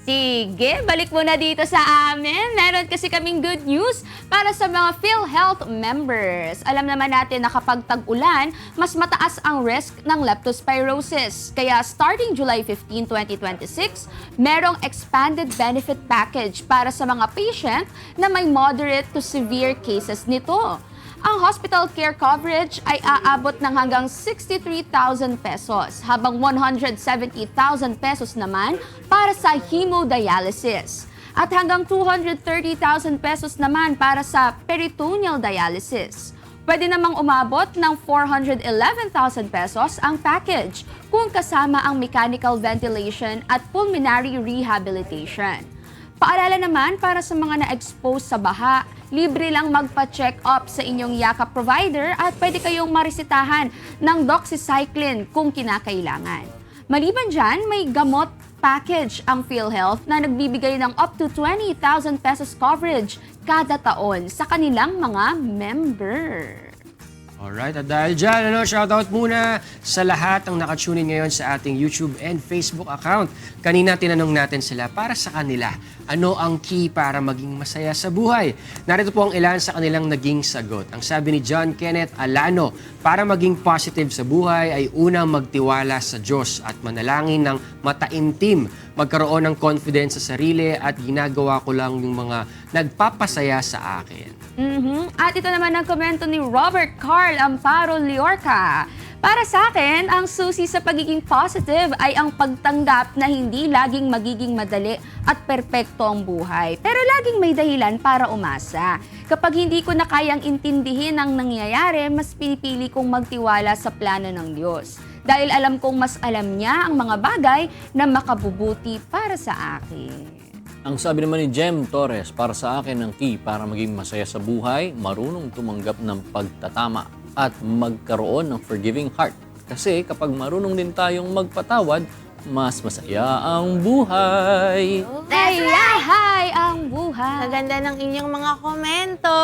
Sige, balik muna dito sa amin. Meron kasi kaming good news para sa mga PhilHealth members. Alam naman natin na kapag tag-ulan, mas mataas ang risk ng leptospirosis. Kaya starting July 15, 2026, merong expanded benefit package para sa mga patient na may moderate to severe cases nito. Ang hospital care coverage ay aabot ng hanggang 63,000 pesos, habang 170,000 pesos naman para sa hemodialysis. At hanggang 230,000 pesos naman para sa peritoneal dialysis. Pwede namang umabot ng 411,000 pesos ang package kung kasama ang mechanical ventilation at pulmonary rehabilitation. Paalala naman para sa mga na-expose sa baha, libre lang magpa-check up sa inyong yakap provider at pwede kayong maresetahan ng doxycycline kung kinakailangan. Maliban dyan, may gamot package ang PhilHealth na nagbibigay ng up to 20,000 pesos coverage kada taon sa kanilang mga member. Alright, at dahil dyan, shoutout muna sa lahat ang nakatunin ngayon sa ating YouTube and Facebook account. Kanina tinanong natin sila para sa kanila, ano ang key para maging masaya sa buhay? Narito po ang ilan sa kanilang naging sagot. Ang sabi ni John Kenneth Alano, para maging positive sa buhay ay unang magtiwala sa Diyos at manalangin ng mataimtim, magkaroon ng confidence sa sarili at ginagawa ko lang yung mga nagpapasaya sa akin. At ito naman ang komento ni Robert Carl Amparo Liorca. Para sa akin, ang susi sa pagiging positive ay ang pagtanggap na hindi laging magiging madali at perpekto ang buhay. Pero laging may dahilan para umasa. Kapag hindi ko na kayang intindihin ang nangyayari, mas pinipili kong magtiwala sa plano ng Diyos. Dahil alam kong mas alam niya ang mga bagay na makabubuti para sa akin. Ang sabi naman ni Jem Torres, para sa akin ang key para maging masaya sa buhay, marunong tumanggap ng pagtatama at magkaroon ng forgiving heart. Kasi kapag marunong din tayong magpatawad, mas masaya ang buhay. Hi ang buhay. Maganda ng inyong mga komento.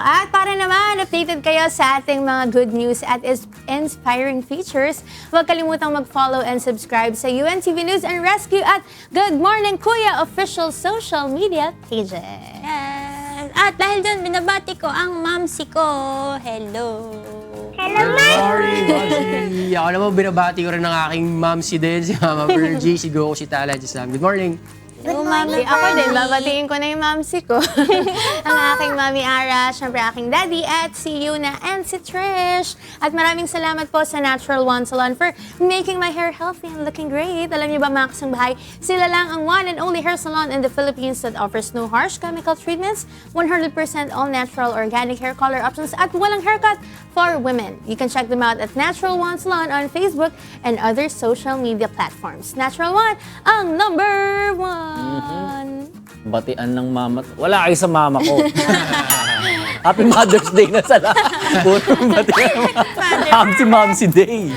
At para naman, updated kayo sa ating mga good news at inspiring features, huwag kalimutang mag-follow and subscribe sa UNTV News and Rescue at Good Morning Kuya official social media pages. Yes. At dahil dun, binabati ko ang mamsi ko. Hello. Good morning, Momsi! Ako naman binabati ko rin ng aking momsi din, si Mama Virgie, si Goku, si Tala, si Sam. Good morning! Good morning. Ako din, babatiin ko na yung mamsi ko. Ang aking mami Ara, syempre aking daddy, at si Yuna and si Trish. At maraming salamat po sa Natural One Salon for making my hair healthy and looking great. Alam niyo ba mga kasangbahay, sila lang ang one and only hair salon in the Philippines that offers no harsh chemical treatments, 100% all natural organic hair color options, at walang haircut for women. You can check them out at Natural One Salon on Facebook and other social media platforms. Natural One, ang number one! Batian ng mama. Wala kayo sa mama ko. Happy Mother's Day na sa lahat. Puro batian. Mamsi Day.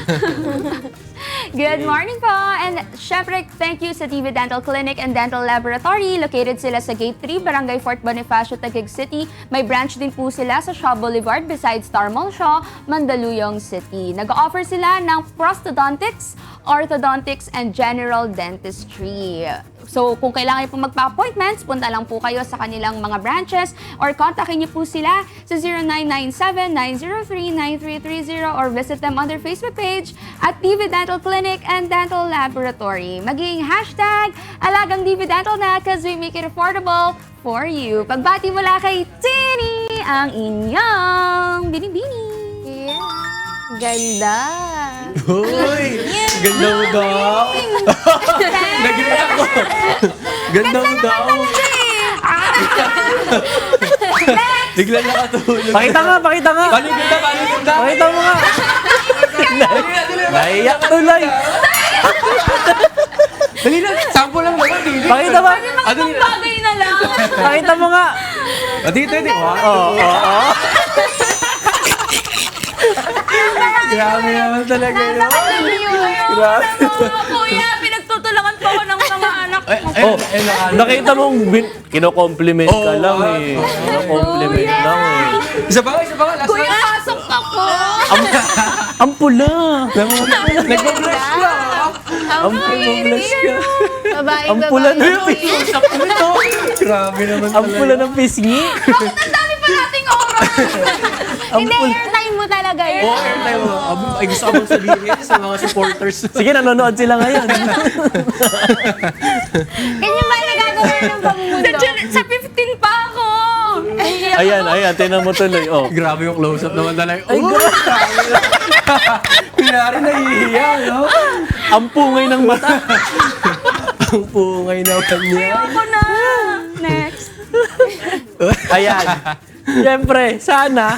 Good morning po! And syempre, thank you sa TV Dental Clinic and Dental Laboratory. Located sila sa Gate 3, Barangay Fort Bonifacio, Taguig City. May branch din po sila sa Shaw Boulevard beside Star Mall Shaw, Mandaluyong City. Nag-offer sila ng prosthodontics, orthodontics, and general dentistry. So, kung kailangan niyo po magpa-appointments, punta lang po kayo sa kanilang mga branches or kontakin niyo po sila sa 0997-903-9330 or visit them on their Facebook page at DV Dental Clinic and Dental Laboratory. Maging hashtag Alagang DV Dental na because we make it affordable for you. Pagbati mula kay Tini, ang inyong binibini. Ganda. Uy! Ganda mo daw! Nag-react ako! Ganda mo daw! Bigla nakatulog. Pakita nga, pakita nga. Paano yung ganda? Paano yung ganda? Pakita mo nga. Naiyak tuloy. Dali na, sample lang naman. Dili. Pakita ba? Dali na. Bagay na lang. Pakita mo nga. Dito, dito. Oo. Grabe naman talaga yun. Grabe. Kuya, pinagtutulungan po ako ng mga anak ko. Oh, nakita mong kino-compliment ka lang eh. Kino-compliment lang eh. Isa pa, isa pa. Last Kuya, one. pasok ako. Ang pula. Nagpo-brush ka. Ang pula-blush ka. Babae, Ang pula babae. ng pisngi. Grabe naman Ang pula ng pisngi. Bakit ang dami pa nating oras? Hindi, airtime mo talaga yun. Oo, airtime mo. Ay, gusto ko bang sabihin sa mga supporters. Sige, nanonood sila ngayon. Ganyan ba nagagawa ng pamumundo? Sa 15 pa ako. Ayan, tinan mo tuloy. Oh. Grabe yung close-up naman talaga. Ay, Kunyari nahihiya, no? Ang pungay ng mata. Ang pungay naman niya. Ako na. Next. Ayan. Siyempre, sana,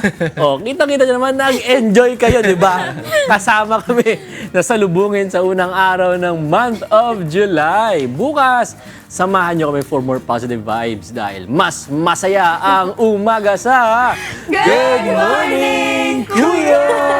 kita-kita nyo naman, nag-enjoy kayo, di ba? Kasama kami na salubungin sa unang araw ng month of July. Bukas, samahan nyo kami for more positive vibes dahil mas masaya ang umaga sa Good Morning, Kuya!